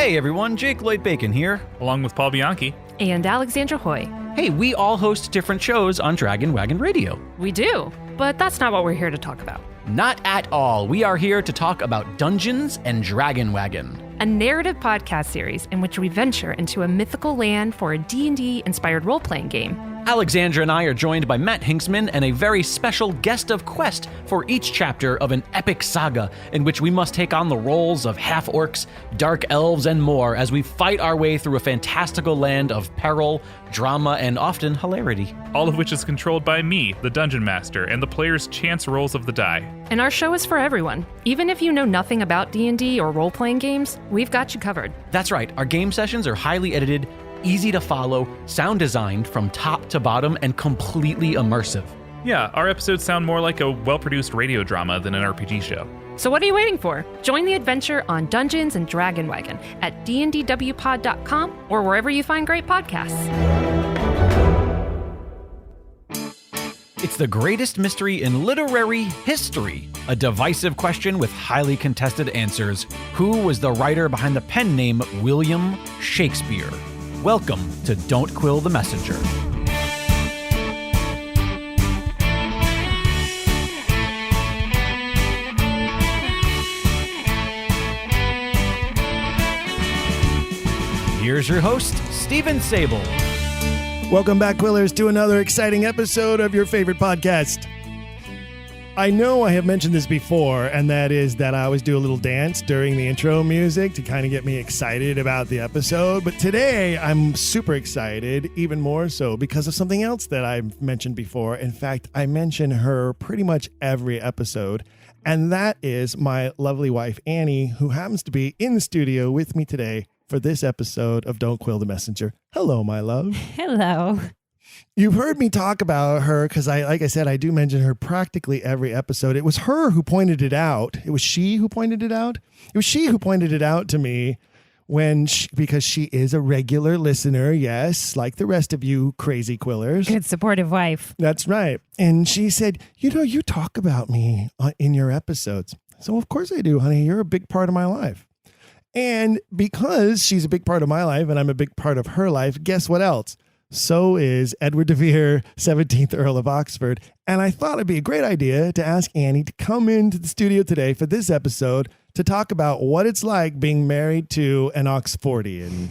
Hey everyone, Jake Lloyd-Bacon here. Along with Paul Bianchi. And Alexandra Hoy. Hey, we all host different shows on Dragon Wagon Radio. We do, but that's not what we're here to talk about. Not at all. We are here to talk about Dungeons and Dragon Wagon, a narrative podcast series in which we venture into a mythical land for a D&D inspired role-playing game. Alexandra and I are joined by Matt Hinksman and a very special guest of quest for each chapter of an epic saga in which we must take on the roles of half-orcs, dark elves, and more as we fight our way through a fantastical land of peril, drama, and often hilarity. All of which is controlled by me, the Dungeon Master, and the player's chance rolls of the die. And our show is for everyone. Even if you know nothing about D&D or role-playing games, we've got you covered. That's right. Our game sessions are highly edited, easy to follow, sound designed from top to bottom, and completely immersive. Yeah, our episodes sound more like a well-produced radio drama than an RPG show. So what are you waiting for? Join the adventure on Dungeons and Dragon Wagon at dndwpod.com or wherever you find great podcasts. It's the greatest mystery in literary history. A divisive question with highly contested answers. Who was the writer behind the pen name William Shakespeare? Welcome to Don't Quill the Messenger. Here's your host, Stephen Sabel. Welcome back, Quillers, to another exciting episode of your favorite podcast. I know I have mentioned this before, and that is that I always do a little dance during the intro music to kind of get me excited about the episode. But today, I'm super excited, even more so because of something else that I've mentioned before. In fact, I mention her pretty much every episode, and that is my lovely wife, Annie, who happens to be in the studio with me today for this episode of Don't Quill the Messenger. Hello, my love. Hello. You've heard me talk about her because like I said, I do mention her practically every episode. It was her who pointed it out. It was she who pointed it out. It was she who pointed it out to me because she is a regular listener. Yes, like the rest of you crazy Quillers. Good supportive wife. That's right. And she said, you talk about me in your episodes. So of course I do, honey. You're a big part of my life. And because she's a big part of my life and I'm a big part of her life, guess what else? So is Edward de Vere, 17th Earl of Oxford. And I thought it'd be a great idea to ask Annie to come into the studio today for this episode to talk about what it's like being married to an Oxfordian.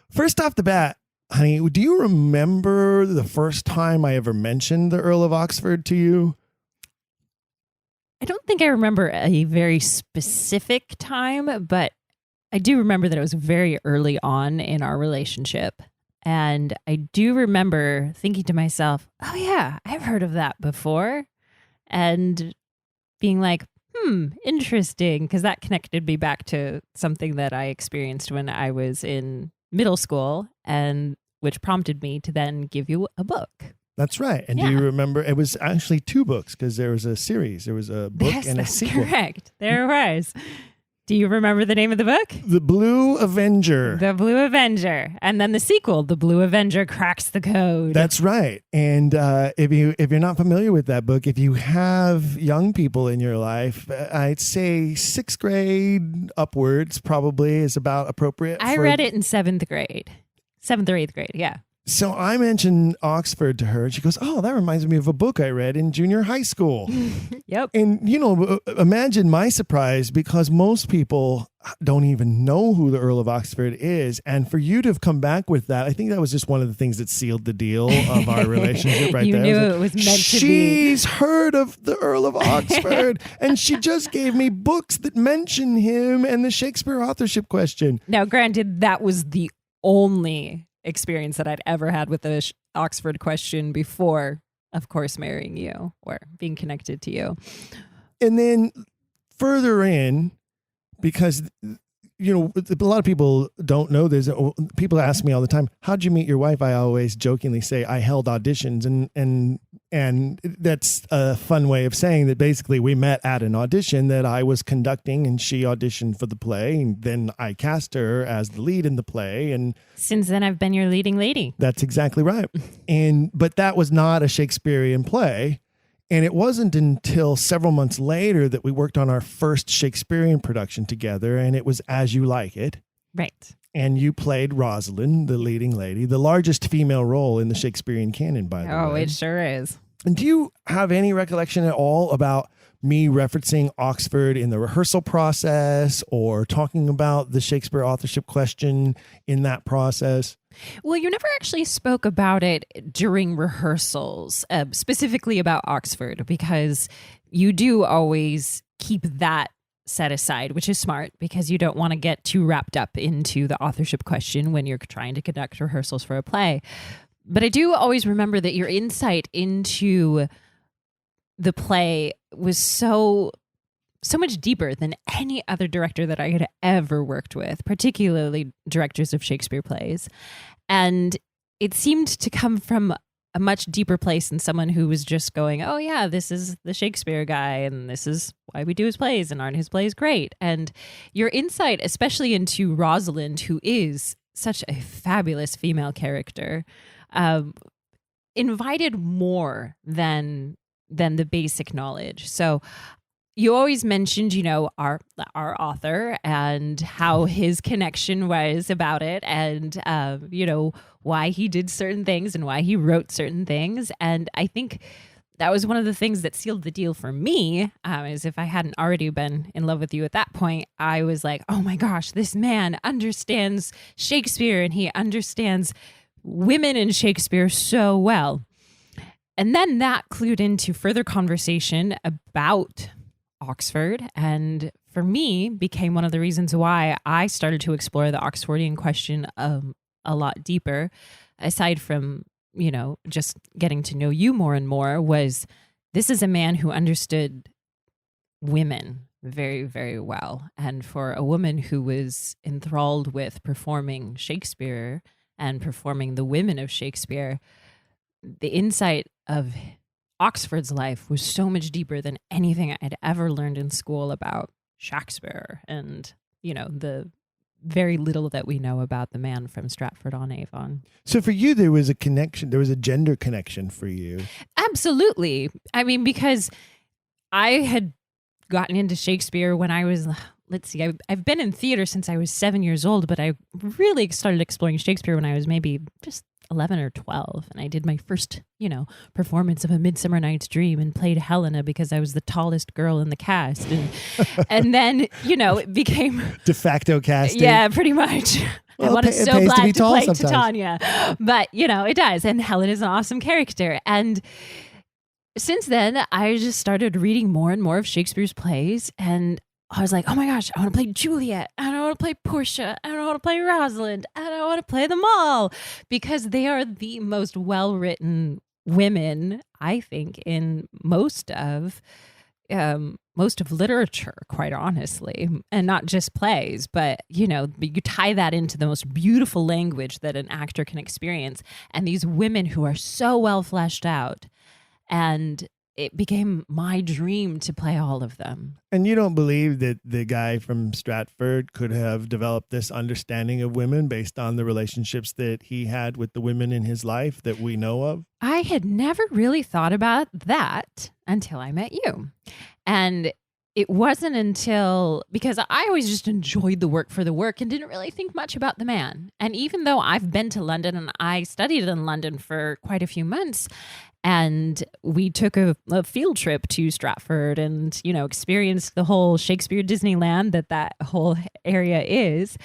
First off the bat, honey, do you remember the first time I ever mentioned the Earl of Oxford to you? I don't think I remember a very specific time, but I do remember that it was very early on in our relationship. And I do remember thinking to myself, oh yeah, I've heard of that before. And being like, interesting, because that connected me back to something that I experienced when I was in middle school, and which prompted me to then give you a book. That's right. And Yeah. do you remember? It was actually 2 books because there was a series. There was a book and a sequel. Correct. There was. Do you remember the name of the book? The Blue Avenger. The Blue Avenger. And then the sequel, The Blue Avenger Cracks the Code. That's right. And if you're not familiar with that book, if you have young people in your life, I'd say 6th grade upwards probably is about appropriate. I read it in 7th grade. 7th or 8th grade, yeah. So I mentioned Oxford to her, and she goes, oh, that reminds me of a book I read in junior high school. Yep. And, imagine my surprise because most people don't even know who the Earl of Oxford is. And for you to have come back with that, I think that was just one of the things that sealed the deal of our relationship right You there. knew it was meant to be. She's heard of the Earl of Oxford, and she just gave me books that mention him and the Shakespeare Authorship Question. Now, granted, that was the only experience that I'd ever had with the Oxford question before, of course, marrying you or being connected to you. And then further in, because, a lot of people don't know this. People ask me all the time, how'd you meet your wife? I always jokingly say I held auditions, and that's a fun way of saying that basically we met at an audition that I was conducting, and she auditioned for the play, and then I cast her as the lead in the play. And since then, I've been your leading lady. That's exactly right. But that was not a Shakespearean play. And it wasn't until several months later that we worked on our first Shakespearean production together, and it was As You Like It. Right. And you played Rosalind, the leading lady, the largest female role in the Shakespearean canon, by the way. Oh, it sure is. And do you have any recollection at all about me referencing Oxford in the rehearsal process or talking about the Shakespeare Authorship Question in that process? Well, you never actually spoke about it during rehearsals, specifically about Oxford, because you do always keep that set aside, which is smart because you don't want to get too wrapped up into the authorship question when you're trying to conduct rehearsals for a play. But I do always remember that your insight into the play was so much deeper than any other director that I had ever worked with, particularly directors of Shakespeare plays. And it seemed to come from a much deeper place than someone who was just going, oh yeah, this is the Shakespeare guy and this is why we do his plays and aren't his plays great? And your insight, especially into Rosalind, who is such a fabulous female character, invited more than the basic knowledge. So you always mentioned, our author and how his connection was about it and, why he did certain things and why he wrote certain things. And I think that was one of the things that sealed the deal for me, is if I hadn't already been in love with you at that point, I was like, oh my gosh, this man understands Shakespeare and he understands women in Shakespeare so well. And then that clued into further conversation about Oxford, and for me became one of the reasons why I started to explore the Oxfordian question a lot deeper, aside from just getting to know you more and more. Was this is a man who understood women very, very well, and for a woman who was enthralled with performing Shakespeare and performing the women of Shakespeare, the insight of Oxford's life was so much deeper than anything I'd ever learned in school about Shakespeare and, the very little that we know about the man from Stratford-on-Avon. So for you, there was a connection, there was a gender connection for you. Absolutely. I mean, because I had gotten into Shakespeare when I was, I've been in theater since I was 7 years old, but I really started exploring Shakespeare when I was maybe just 11 or 12. And I did my first, performance of A Midsummer Night's Dream and played Helena because I was the tallest girl in the cast. And then, it became de facto casting. Yeah, pretty much. Well, I wanted so to bad be to tall play sometimes. Titania. But, it does. And Helen is an awesome character. And since then, I just started reading more and more of Shakespeare's plays. And I was like, oh my gosh, I want to play Juliet. I want to play Portia. I want to play Rosalind. I want to play them all because they are the most well-written women, I think, in most of literature, quite honestly, and not just plays, but, you tie that into the most beautiful language that an actor can experience. And these women who are so well fleshed out, and it became my dream to play all of them. And you don't believe that the guy from Stratford could have developed this understanding of women based on the relationships that he had with the women in his life that we know of? I had never really thought about that until I met you. And it wasn't until, because I always just enjoyed the work for the work and didn't really think much about the man. And even though I've been to London and I studied in London for quite a few months, and we took a field trip to Stratford and, experienced the whole Shakespeare Disneyland that whole area is,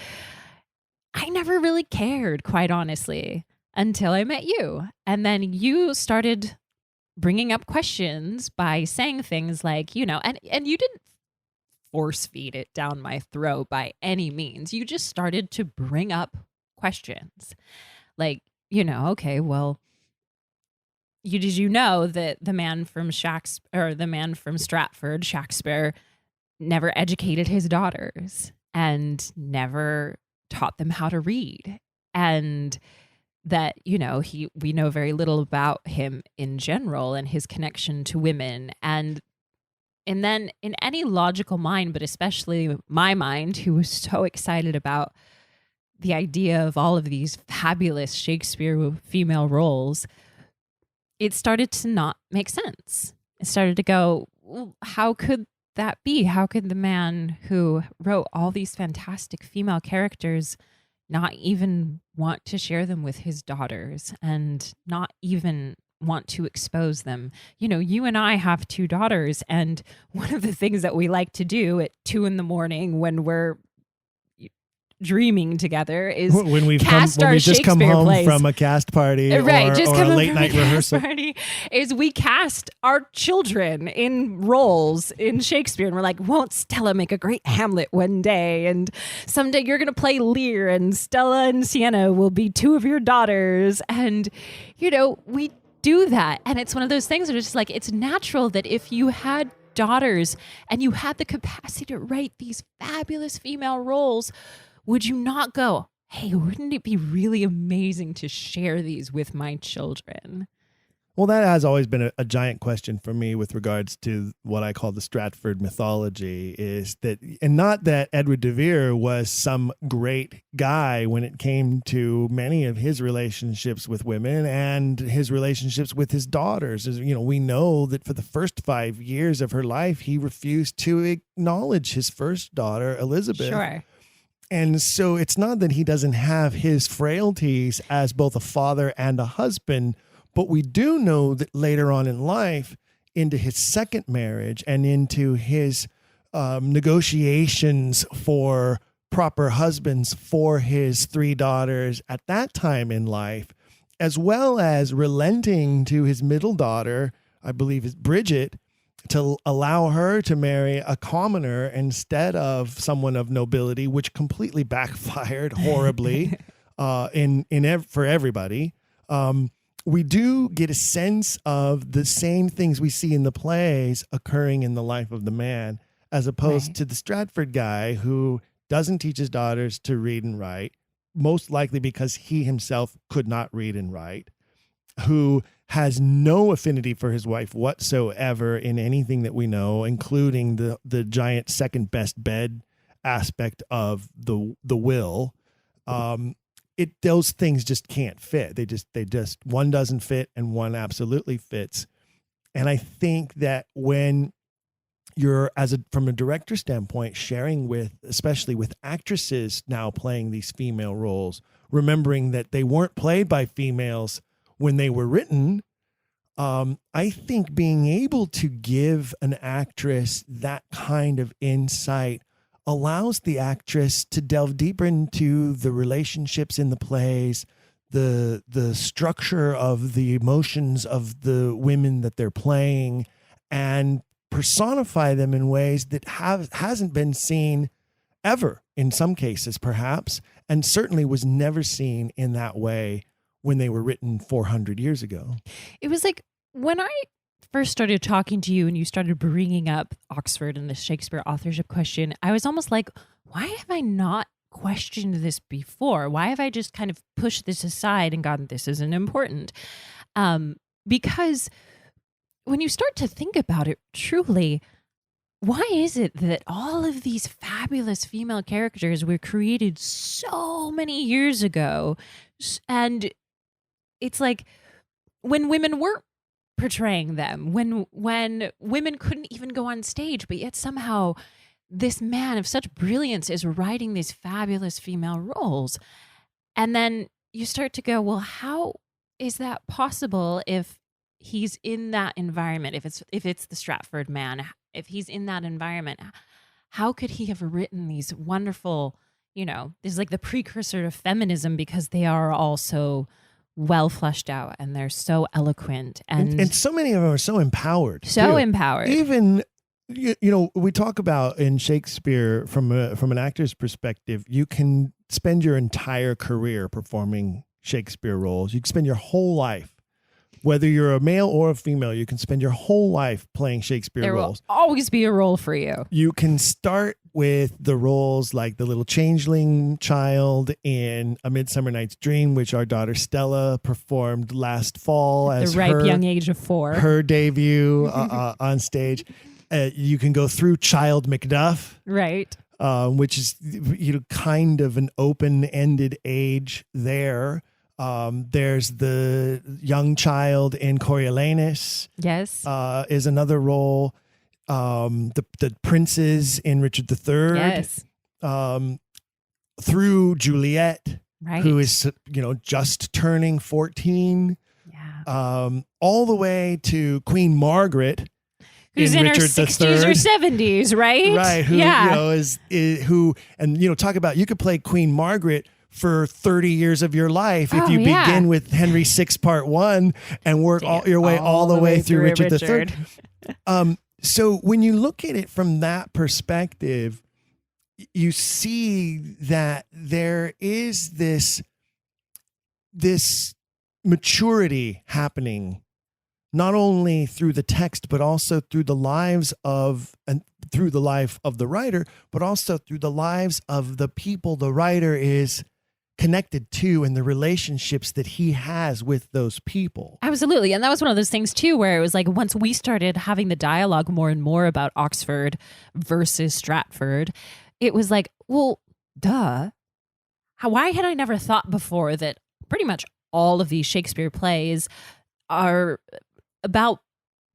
I never really cared, quite honestly, until I met you. And then you started bringing up questions by saying things like, and you didn't force feed it down my throat by any means. You just started to bring up questions like, okay, well, did you know that the man from Stratford, Shakespeare, never educated his daughters and never taught them how to read, and that we know very little about him in general and his connection to women, and then in any logical mind, but especially my mind, who was so excited about the idea of all of these fabulous Shakespeare female roles, it started to not make sense. I started to go, well, how could that be? How could the man who wrote all these fantastic female characters not even want to share them with his daughters and not even want to expose them? You know, you and I have 2 daughters, and one of the things that we like to do at 2 a.m. when we're dreaming together is when we've cast when our we just come Shakespeare home plays. from a cast party Right, or, just or come a home late from night a cast rehearsal. party, is we cast our children in roles in Shakespeare, and we're like, won't Stella make a great Hamlet one day? And someday you're going to play Lear, and Stella and Sienna will be 2 of your daughters. And, you know, we do that. And it's one of those things where it's just like, it's natural that if you had daughters and you had the capacity to write these fabulous female roles, would you not go, hey, wouldn't it be really amazing to share these with my children? Well, that has always been a giant question for me with regards to what I call the Stratford mythology, is that, and not that Edward de Vere was some great guy when it came to many of his relationships with women and his relationships with his daughters. As you know, we know that for the first 5 years of her life, he refused to acknowledge his first daughter, Elizabeth. Sure. And so it's not that he doesn't have his frailties as both a father and a husband, but we do know that later on in life, into his second marriage and into his negotiations for proper husbands for his 3 daughters at that time in life, as well as relenting to his middle daughter, I believe is Bridget, to allow her to marry a commoner instead of someone of nobility, which completely backfired horribly for everybody. We do get a sense of the same things we see in the plays occurring in the life of the man, as opposed to the Stratford guy who doesn't teach his daughters to read and write, most likely because he himself could not read and write, who has no affinity for his wife whatsoever in anything that we know, including the giant second best bed aspect of the will. Those things just can't fit. They just one doesn't fit and one absolutely fits. And I think that when you're from a director standpoint, sharing with, especially with actresses now playing these female roles, remembering that they weren't played by females when they were written, I think being able to give an actress that kind of insight allows the actress to delve deeper into the relationships in the plays, the structure of the emotions of the women that they're playing, and personify them in ways that hasn't been seen ever, in some cases perhaps, and certainly was never seen in that way when they were written 400 years ago. It was like when I first started talking to you and you started bringing up Oxford and the Shakespeare Authorship Question, I was almost like, why have I not questioned this before? Why have I just kind of pushed this aside and gone, this isn't important? Because when you start to think about it truly, why is it that all of these fabulous female characters were created so many years ago? And it's like when women weren't portraying them, when women couldn't even go on stage, but yet somehow this man of such brilliance is writing these fabulous female roles. And then you start to go, well, how is that possible if he's in that environment? If it's the Stratford man, if he's in that environment, how could he have written these wonderful, this is like the precursor of feminism, because they are all so well fleshed out and they're so eloquent and so many of them are so empowered. Empowered. Even we talk about in Shakespeare from an actor's perspective, you can spend your entire career performing Shakespeare roles. You can spend your whole life, whether you're a male or a female, you can spend your whole life playing Shakespeare roles. There will always be a role for you. You can start with the roles like the little changeling child in A Midsummer Night's Dream, which our daughter Stella performed last fall as the ripe young age of 4. Her debut on stage. You can go through Child Macduff, right? Which is kind of an open-ended age there. There's the young child in Coriolanus. Yes. Is another role. The princes in Richard III. Yes. Through Juliet, Right. who is just turning 14. Yeah. All the way to Queen Margaret. Who's in her Richard 60s or III. 70s, right? Right. Who yeah. is who, and talk about, you could play Queen Margaret for 30 years of your life if you begin with Henry VI Part 1 and work your way all the way through Richard III. So when you look at it from that perspective, you see that there is this maturity happening, not only through the text, but also through the lives of through the life of the writer, but also through the lives of the people the writer is connected to and the relationships that he has with those people. Absolutely. And that was one of those things too, where it was like, once we started having the dialogue more and more about Oxford versus Stratford, it was like, well, duh. Why had I never thought before that pretty much all of these Shakespeare plays are about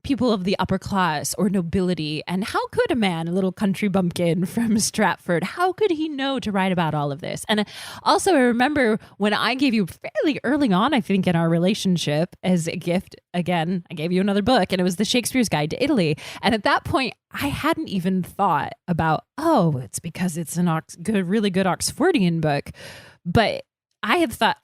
people of the upper class or nobility? And how could a man, a little country bumpkin from Stratford, how could he know to write about all of this? And also, I remember when I gave you fairly early on, I think, in our relationship as a gift, again, I gave you another book, and it was the Shakespeare's Guide to Italy. And at that point, I hadn't even thought about, it's because it's a really good Oxfordian book. But I had thought,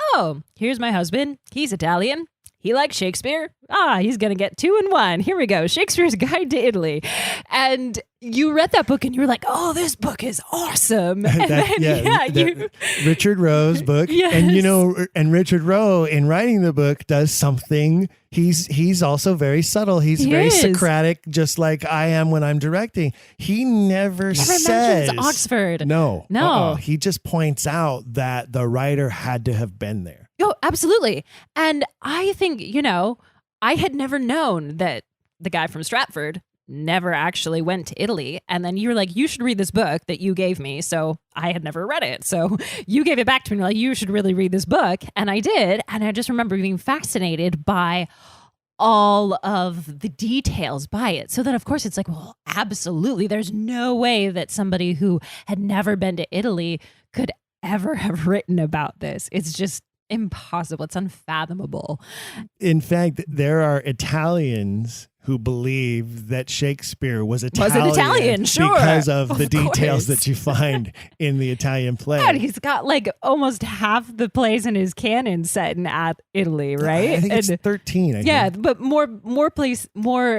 here's my husband. He's Italian. He likes Shakespeare. He's going to get 2 in 1. Here we go. Shakespeare's Guide to Italy. And you read that book and you were like, this book is awesome. And Richard Rowe's book. Yes. And Richard Rowe, in writing the book, does something. He's also very subtle. He's very Socratic, just like I am when I'm directing. He never says mentions Oxford. No. He just points out that the writer had to have been there. Oh, absolutely. And I think, I had never known that the guy from Stratford never actually went to Italy. And then you were like, you should read this book that you gave me. So I had never read it. So you gave it back to me. You're like, you should really read this book. And I did. And I just remember being fascinated by all of the details by it. So then, of course, it's like, well, absolutely. There's no way that somebody who had never been to Italy could ever have written about this. It's just impossible. It's unfathomable. In fact, there are Italians who believe that Shakespeare was Italian, sure, because of the details course. that you find in the Italian play. God, he's got like almost half the plays in his canon set in Italy, right? I think it's 13. Yeah, but more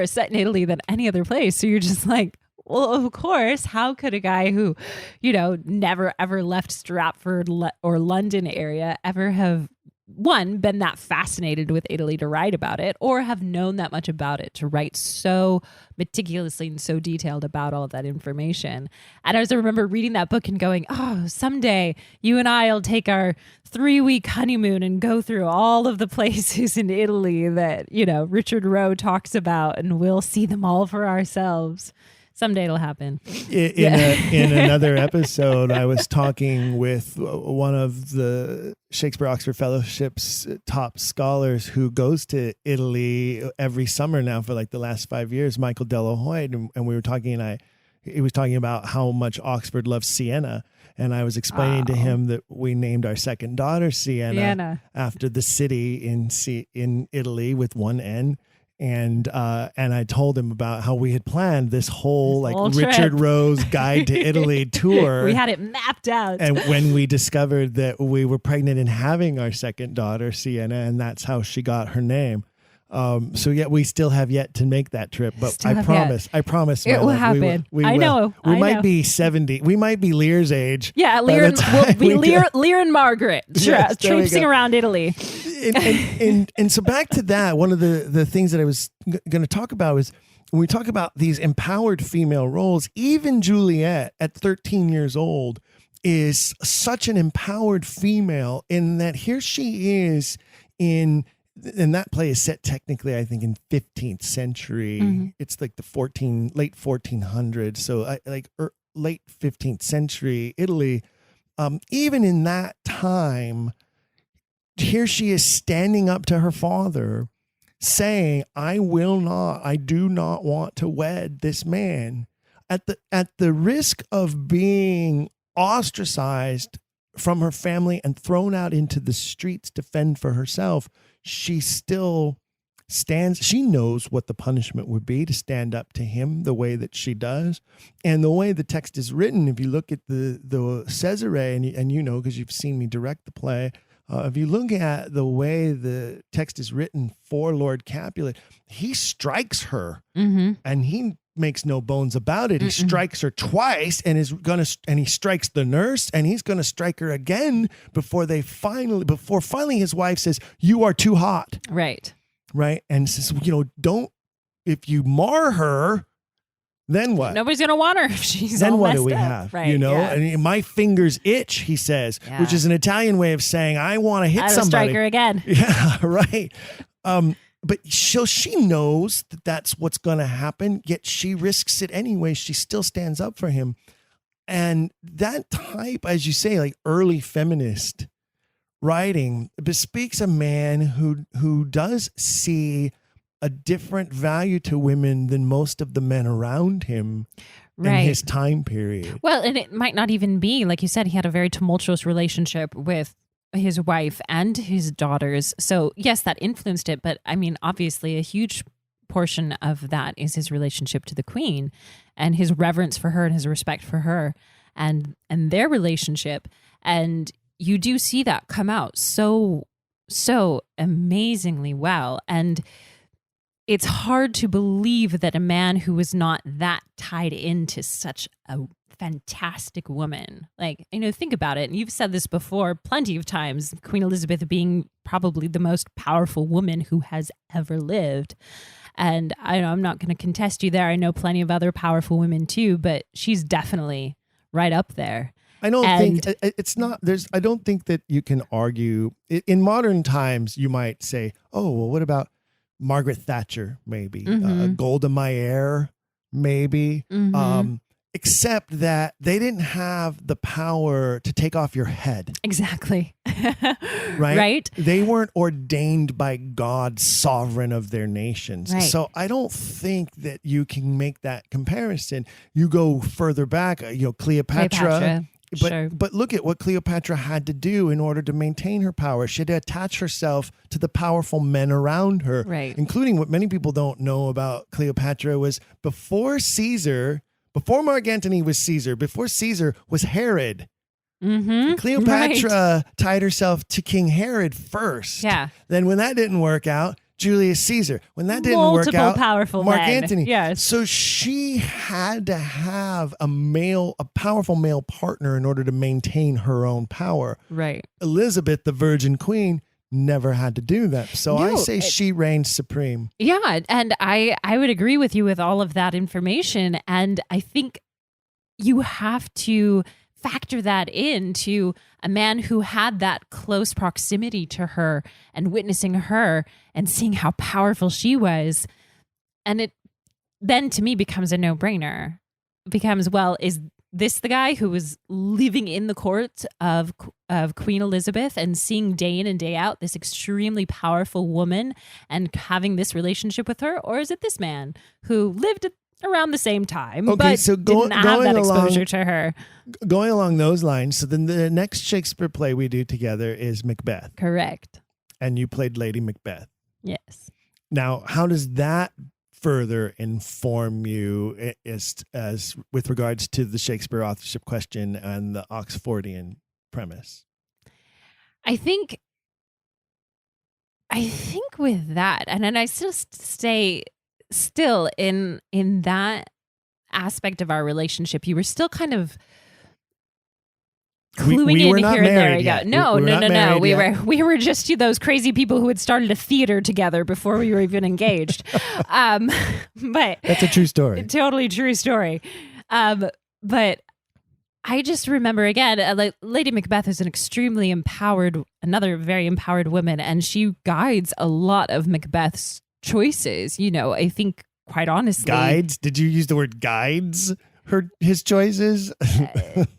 set in Italy than any other place. So you're just like, well, of course, how could a guy who, never ever left Stratford or London area ever have, one, been that fascinated with Italy to write about it, or have known that much about it to write so meticulously and so detailed about all of that information? And I remember reading that book and going, someday you and I will take our 3-week honeymoon and go through all of the places in Italy that, Richard Rowe talks about, and we'll see them all for ourselves. Someday it'll happen. In another episode, I was talking with one of the Shakespeare Oxford Fellowship's top scholars who goes to Italy every summer now for like the last 5 years, Michael Delahoyde, and we were talking, and he was talking about how much Oxford loves Siena. And I was explaining to him that we named our second daughter Siena after the city in Italy with one N. And I told him about how we had planned this whole Richard Rowe's Guide to Italy tour. We had it mapped out. And when we discovered that we were pregnant and having our second daughter, Siena, and that's how she got her name. So we still have yet to make that trip, but I promise it will happen. We might be 70. We might be Lear's age. Yeah, Lear and Margaret traipsing around Italy. And so back to that, one of the things that I was going to talk about is when we talk about these empowered female roles, even Juliet at 13 years old is such an empowered female in that here she is and that play is set technically, I think, in 15th century. Mm-hmm. It's like the late 1400s. So late 15th century Italy. Even in that time, here she is standing up to her father saying, I do not want to wed this man. At the risk of being ostracized from her family and thrown out into the streets to fend for herself, she still stands. She knows what the punishment would be to stand up to him the way that she does. And the way the text is written, if you look at the Caesarea, and you know, because you've seen me direct the play, if you look at the way the text is written for Lord Capulet, he strikes her, and he makes no bones about it. He strikes her twice, and he strikes the nurse, and he's gonna strike her again before finally his wife says, "You are too hot." Right. And says, if you mar her, then what? Nobody's going to want her if she's then all what messed do we up. have? Right, And my fingers itch, he says, which is an Italian way of saying, I want to hit somebody. Strike her again. Yeah, right. But she knows that that's what's going to happen, yet she risks it anyway. She still stands up for him. And that type, as you say, like early feminist writing, bespeaks a man who does see a different value to women than most of the men around him in his time period. Well, and it might not even be, like you said, he had a very tumultuous relationship with his wife and his daughters. So yes, that influenced it. But I mean, obviously a huge portion of that is his relationship to the Queen and his reverence for her and his respect for her and their relationship. And you do see that come out so amazingly well. And it's hard to believe that a man who was not that tied into such a fantastic woman, think about it. And you've said this before plenty of times, Queen Elizabeth being probably the most powerful woman who has ever lived. And I'm not going to contest you there. I know plenty of other powerful women too, but she's definitely right up there. I don't think that you can argue in modern times. You might say, oh, well, what about Margaret Thatcher? Maybe Golda Meir, maybe, except that they didn't have the power to take off your head. Exactly. Right? They weren't ordained by God, sovereign of their nations. Right. So I don't think that you can make that comparison. You go further back, Cleopatra. But look at what Cleopatra had to do in order to maintain her power. She had to attach herself to the powerful men around her, including what many people don't know about Cleopatra was before Mark Antony was Caesar, before Caesar was Herod. Cleopatra tied herself to King Herod first. Yeah. Then when that didn't work out, Julius Caesar. When that didn't work out, powerful Mark men. Antony. Yes. So she had to have a powerful male partner in order to maintain her own power. Right. Elizabeth, the Virgin Queen, never had to do that. So I say she reigned supreme. Yeah, and I would agree with you with all of that information. And I think you have to factor that into a man who had that close proximity to her and witnessing her and seeing how powerful she was. And it then to me becomes a no-brainer. It becomes, well, is this the guy who was living in the court of Queen Elizabeth and seeing day in and day out this extremely powerful woman and having this relationship with her? Or is it this man who lived around the same time, but didn't have that exposure to her? Going along those lines, so then the next Shakespeare play we do together is Macbeth. Correct. And you played Lady Macbeth. Yes. Now, how does that further inform you as with regards to the Shakespeare Authorship Question and the Oxfordian premise? I think with that, and then I still stay in that aspect of our relationship, you were still kind of cluing we in were not here and there. married yet. No. We We were just those crazy people who had started a theater together before we were even engaged. But that's a true story. Totally true story. But I just remember again, Lady Macbeth is another very empowered woman, and she guides a lot of Macbeth's choices. I think quite honestly. Guides? Did you use the word guides? his choices?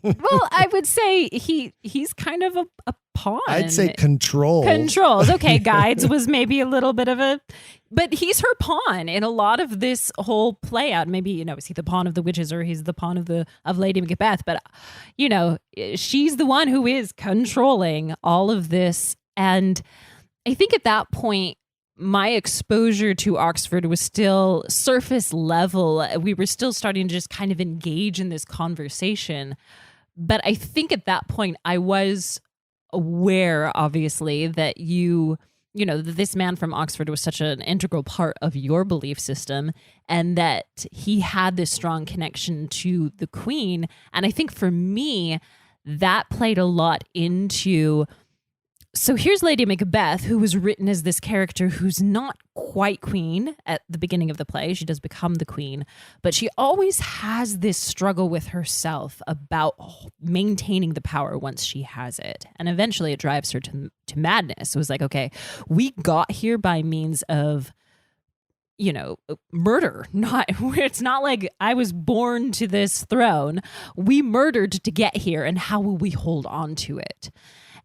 Well, I would say he's kind of a pawn. I'd say controls. Okay, guides was maybe a little bit of a, but he's her pawn in a lot of this whole play out. Maybe, is he the pawn of the witches or he's the pawn of Lady Macbeth? But, she's the one who is controlling all of this. And I think at that point, my exposure to Oxford was still surface level. We were still starting to just kind of engage in this conversation. But I think at that point, I was aware, obviously, that that this man from Oxford was such an integral part of your belief system and that he had this strong connection to the Queen. And I think for me, that played a lot into... So here's Lady Macbeth, who was written as this character who's not quite queen at the beginning of the play. She does become the queen, but she always has this struggle with herself about maintaining the power once she has it. And eventually it drives her to madness. It was like, okay, we got here by means of, murder. It's not like I was born to this throne. We murdered to get here, and how will we hold on to it?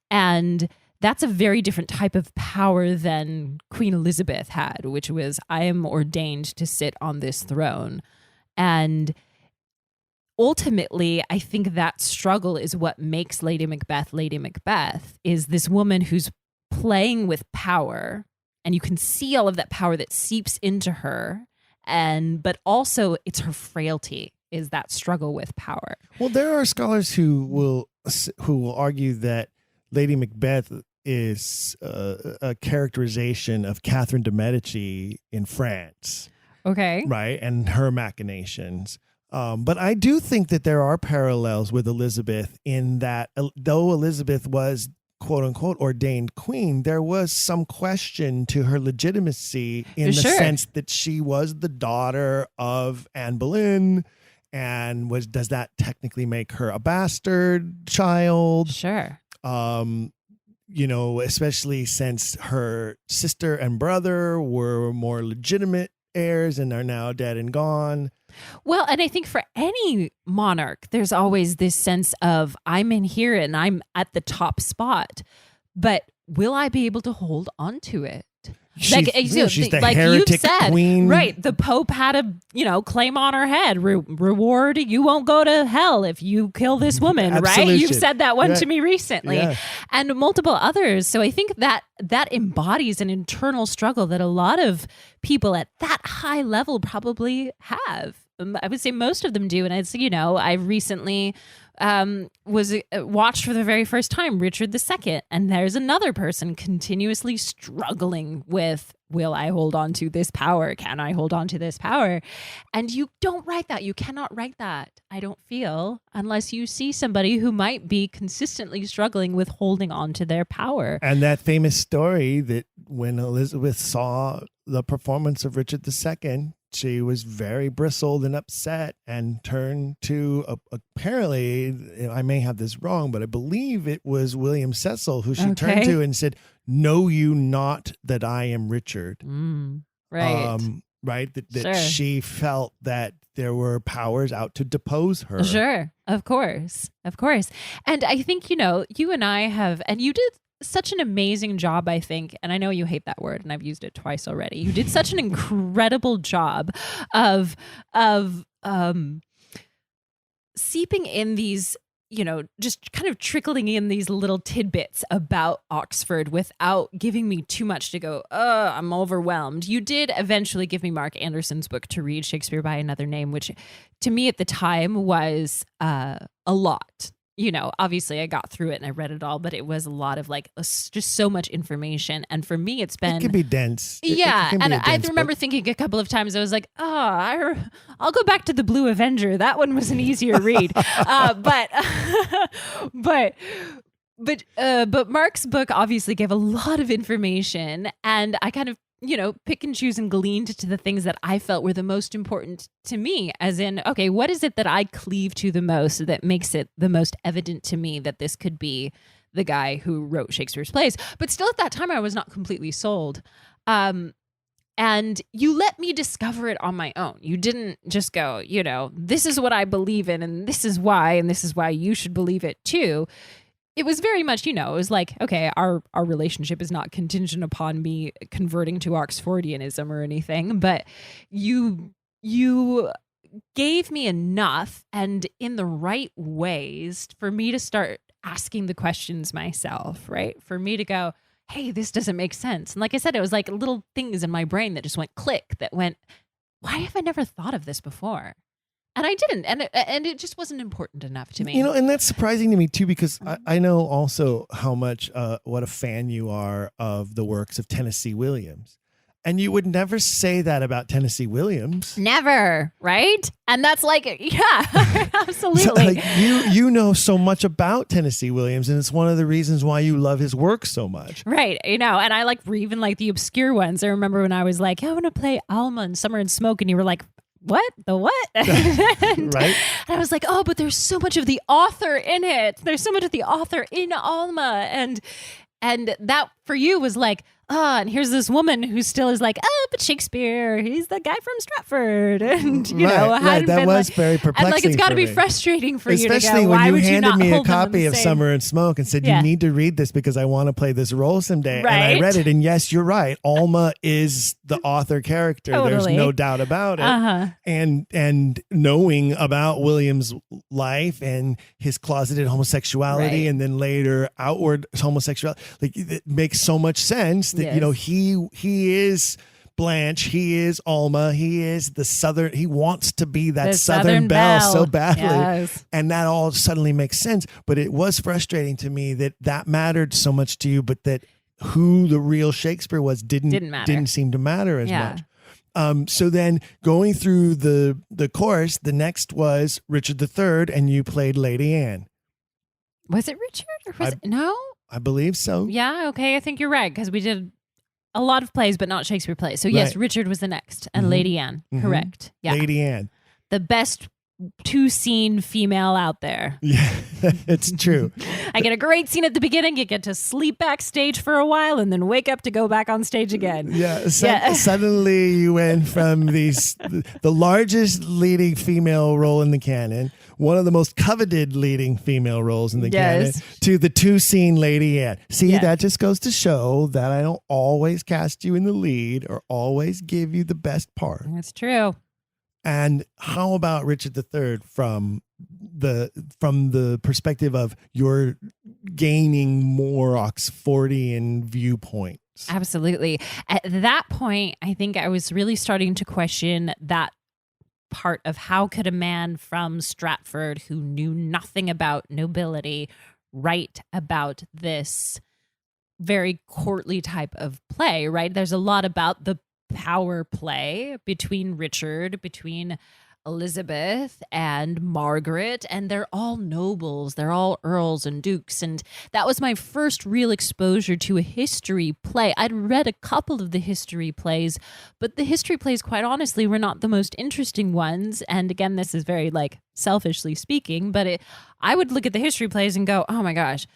And that's a very different type of power than Queen Elizabeth had, which was, I am ordained to sit on this throne. And ultimately, I think that struggle is what makes Lady Macbeth, is this woman who's playing with power, and you can see all of that power that seeps into her. But also it's her frailty is that struggle with power. Well, there are scholars who will argue that Lady Macbeth is a characterization of Catherine de Medici in France. Okay. Right. And her machinations. But I do think that there are parallels with Elizabeth in that though Elizabeth was quote unquote ordained queen, there was some question to her legitimacy in the sense that she was the daughter of Anne Boleyn. And does that technically make her a bastard child? Sure. Especially since her sister and brother were more legitimate heirs and are now dead and gone. Well, and I think for any monarch, there's always this sense of I'm in here and I'm at the top spot, but will I be able to hold on to it? She's the heretic queen. Right. The Pope had a, claim on her head. Reward, you won't go to hell if you kill this woman, right? You've said that one to me recently. And multiple others. So I think that embodies an internal struggle that a lot of people at that high level probably have. I would say most of them do. And it's, I recently watched for the very first time Richard II, and there's another person continuously struggling with, will I hold on to this power? Can I hold on to this power? And you don't write that. You cannot write that, I don't feel, unless you see somebody who might be consistently struggling with holding on to their power. And that famous story that when Elizabeth saw the performance of Richard II, she was very bristled and upset and turned to, apparently, I may have this wrong, but I believe it was William Cecil who she turned to and said, "Know you not that I am Richard?" Right. Right? That she felt that there were powers out to depose her. Sure. Of course. And I think, you and I have, and you did such an amazing job, I think, and I know you hate that word and I've used it twice already. You did such an incredible job of seeping in these, just kind of trickling in these little tidbits about Oxford without giving me too much to go, I'm overwhelmed. You did eventually give me Mark Anderson's book to read, Shakespeare by Another Name, which to me at the time was a lot. Obviously I got through it and I read it all, but it was a lot of just so much information. And for me, it's been... It can be dense. Yeah. And I remember thinking a couple of times, I was like, I'll go back to The Blue Avenger. That one was an easier read. But Mark's book obviously gave a lot of information, and I kind of pick and choose and gleaned to the things that I felt were the most important to me, as in, okay, what is it that I cleave to the most that makes it the most evident to me that this could be the guy who wrote Shakespeare's plays? But still at that time, I was not completely sold. And And you let me discover it on my own. You didn't just go, this is what I believe in and this is why you should believe it too. It was very much, it was like, okay, our relationship is not contingent upon me converting to Oxfordianism or anything, but you gave me enough and in the right ways for me to start asking the questions myself, right? For me to go, hey, this doesn't make sense. And like I said, it was like little things in my brain that just went click, that went, why have I never thought of this before? And I didn't. And it just wasn't important enough to me. And that's surprising to me too, because I know also how much, what a fan you are of the works of Tennessee Williams. And you would never say that about Tennessee Williams. Never, right? And that's like, yeah, absolutely. Like you know so much about Tennessee Williams, and it's one of the reasons why you love his work so much. Right. And I even like the obscure ones. I remember when I was like, I want to play Alma and Summer and Smoke, and you were like, what? The what? and I was like, oh, but there's so much of the author in it. There's so much of the author in Alma. And that for you was like, and here's this woman who still is like, but Shakespeare, he's the guy from Stratford. And, that was very perplexing. And like, it's got to be me. Frustrating for you to go, especially when why you would you handed not me a hold them copy the of same? Summer and Smoke and said, you need to read this because I want to play this role someday. Right. And I read it. And yes, you're right. Alma is the author character. Totally. There's no doubt about it. Uh-huh. And knowing about William's life and his closeted homosexuality and then later outward homosexuality, like it makes so much sense that, he is Blanche, he is Alma, he is the Southern, he wants to be that Southern Belle so badly. Yes. And that all suddenly makes sense. But it was frustrating to me that much so much to you, but that who the real Shakespeare was didn't seem to matter as much. So then going through the course, the next was Richard III, and you played Lady Anne. Was it Richard or was it? No? I believe so. Yeah, okay. I think you're right, because we did a lot of plays, but not Shakespeare plays. So yes, Richard was the next, and Lady Anne. Correct. Yeah. Lady Anne. The best two-scene female out there. Yeah, it's true. I get a great scene at the beginning. You get to sleep backstage for a while and then wake up to go back on stage again. Yeah. Suddenly you went from the largest leading female role in the canon, one of the most coveted leading female roles in the canon, to the two-scene Lady Anne. See, that just goes to show that I don't always cast you in the lead or always give you the best part. That's true. And how about Richard III from the perspective of you're gaining more Oxfordian viewpoints? Absolutely. At that point, I think I was really starting to question that part of how could a man from Stratford who knew nothing about nobility write about this very courtly type of play, right? There's a lot about the power play between Richard, between Elizabeth and Margaret, and they're all nobles, they're all earls and dukes, and that was my first real exposure to a history play. I'd read a couple of the history plays, but the history plays, quite honestly, were not the most interesting ones. And again, this is very selfishly speaking, but I would look at the history plays and go, oh my gosh,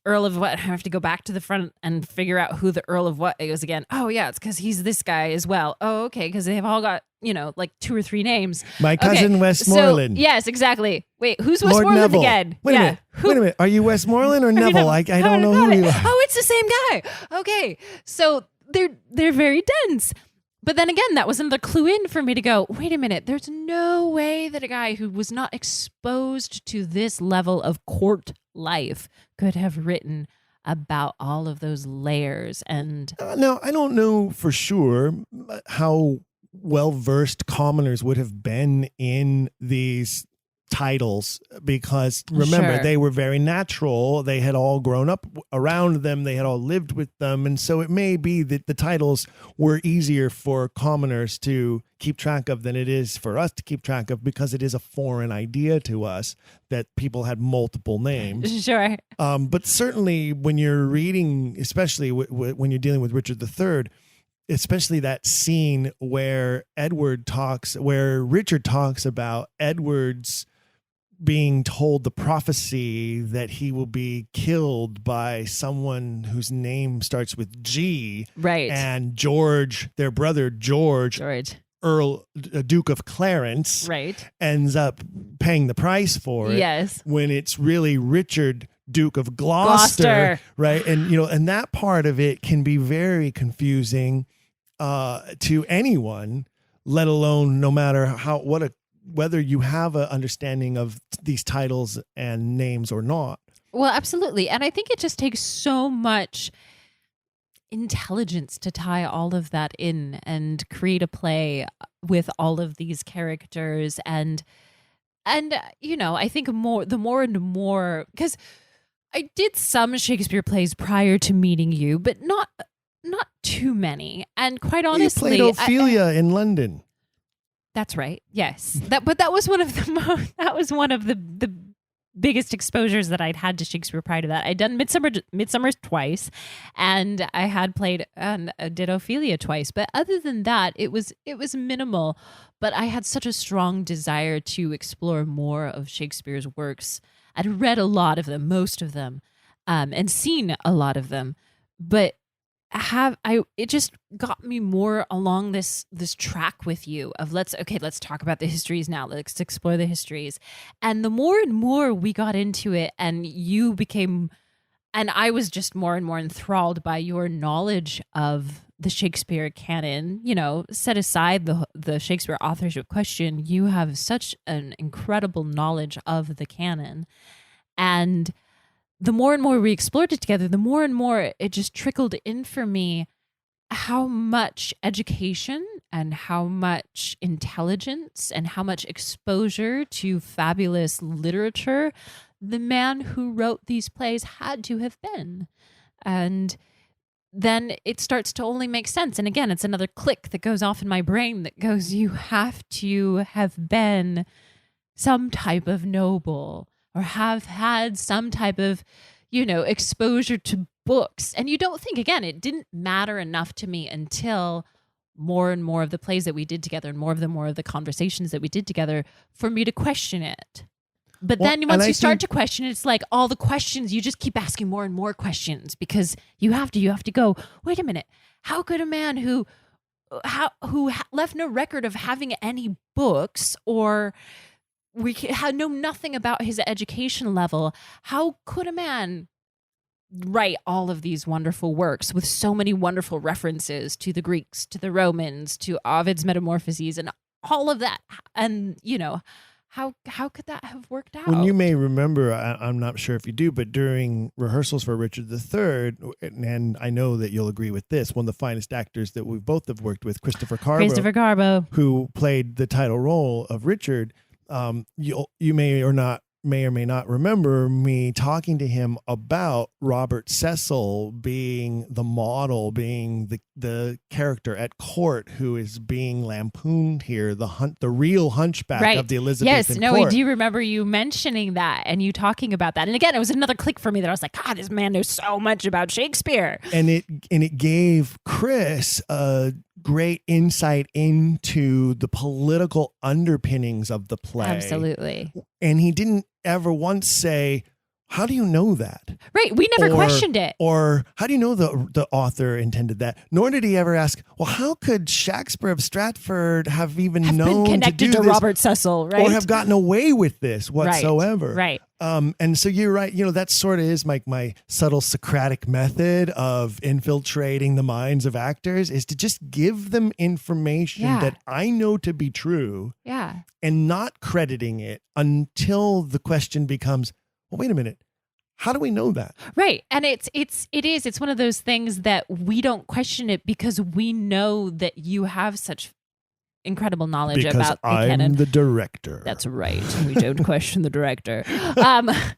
Earl of what? I have to go back to the front and figure out who the Earl of what is again. Oh, yeah, it's because he's this guy as well. Oh, okay, because they've all got, 2 or 3 names. My cousin Westmoreland. So, yes, exactly. Wait, who's Lord Westmoreland Neville. again? Wait a minute. Are you Westmoreland or Neville? I don't know who you are. Oh, it's the same guy. Okay, so they're very dense. But then again, that was another clue in for me to go, wait a minute, there's no way that a guy who was not exposed to this level of court life could have written about all of those layers. And now, I don't know for sure how well-versed commoners would have been in these titles, because remember, they were very natural. They had all grown up around them. They had all lived with them. And so it may be that the titles were easier for commoners to keep track of than it is for us to keep track of, because it is a foreign idea to us that people had multiple names. Sure. But certainly when you're reading, especially when you're dealing with Richard III, especially that scene where Richard talks about Edward's being told the prophecy that he will be killed by someone whose name starts with G. Right. And George, their brother George. Earl, Duke of Clarence, ends up paying the price for it. Yes. When it's really Richard, Duke of Gloucester, right? And and that part of it can be very confusing to anyone, let alone no matter whether you have an understanding of these titles and names or not. Well, absolutely. And I think it just takes so much intelligence to tie all of that in and create a play with all of these characters. And I think the more and more, because I did some Shakespeare plays prior to meeting you, but not too many. And quite honestly, you played Ophelia in London. That's right. Yes. But that was one of the biggest exposures that I'd had to Shakespeare prior to that. I'd done Midsummer twice, and I had played and did Ophelia twice. But other than that, it was minimal. But I had such a strong desire to explore more of Shakespeare's works. I'd read a lot of them, most of them, and seen a lot of them. But it just got me more along this track with you of let's talk about the histories now. Let's explore the histories. And the more and more we got into it, and you became, and I was just more and more enthralled by your knowledge of the Shakespeare canon. Set aside the Shakespeare Authorship Question, you have such an incredible knowledge of the canon. And the more and more we explored it together, the more and more it just trickled in for me how much education and how much intelligence and how much exposure to fabulous literature the man who wrote these plays had to have been. And then it starts to only make sense. And again, it's another click that goes off in my brain that goes, you have to have been some type of noble or have had some type of, exposure to books. And you don't think, again, it didn't matter enough to me until more and more of the plays that we did together and more of the conversations that we did together for me to question it. But then once you start to question it, it's like all the questions, you just keep asking more and more questions because you have to go, wait a minute, how could a man who left no record of having any books, or we know nothing about his education level, how could a man write all of these wonderful works with so many wonderful references to the Greeks, to the Romans, to Ovid's Metamorphoses and all of that? And, how could that have worked out? When you may remember, I'm not sure if you do, but during rehearsals for Richard III, and I know that you'll agree with this, one of the finest actors that we both have worked with, Christopher Carbo, who played the title role of Richard. You may or may not remember me talking to him about Robert Cecil being the model, being the character at court who is being lampooned here, the real hunchback of the Elizabethan court. I do remember you mentioning that and you talking about that. And again, it was another click for me that I was like, God, this man knows so much about Shakespeare. And it gave Chris a great insight into the political underpinnings of the play. Absolutely. And he didn't ever once say, how do you know that? Right. We never questioned it. Or how do you know the author intended that? Nor did he ever ask, well, how could Shakespeare of Stratford have even known been connected to do to this, Robert Cecil, right? or have gotten away with this whatsoever? Right. And so you're right. That sort of is my subtle Socratic method of infiltrating the minds of actors, is to just give them information that I know to be true, and not crediting it until the question becomes, well, wait a minute, how do we know that? Right. And it's one of those things that we don't question it because we know that you have such incredible knowledge about the canon. I'm the director. That's right. We don't question the director.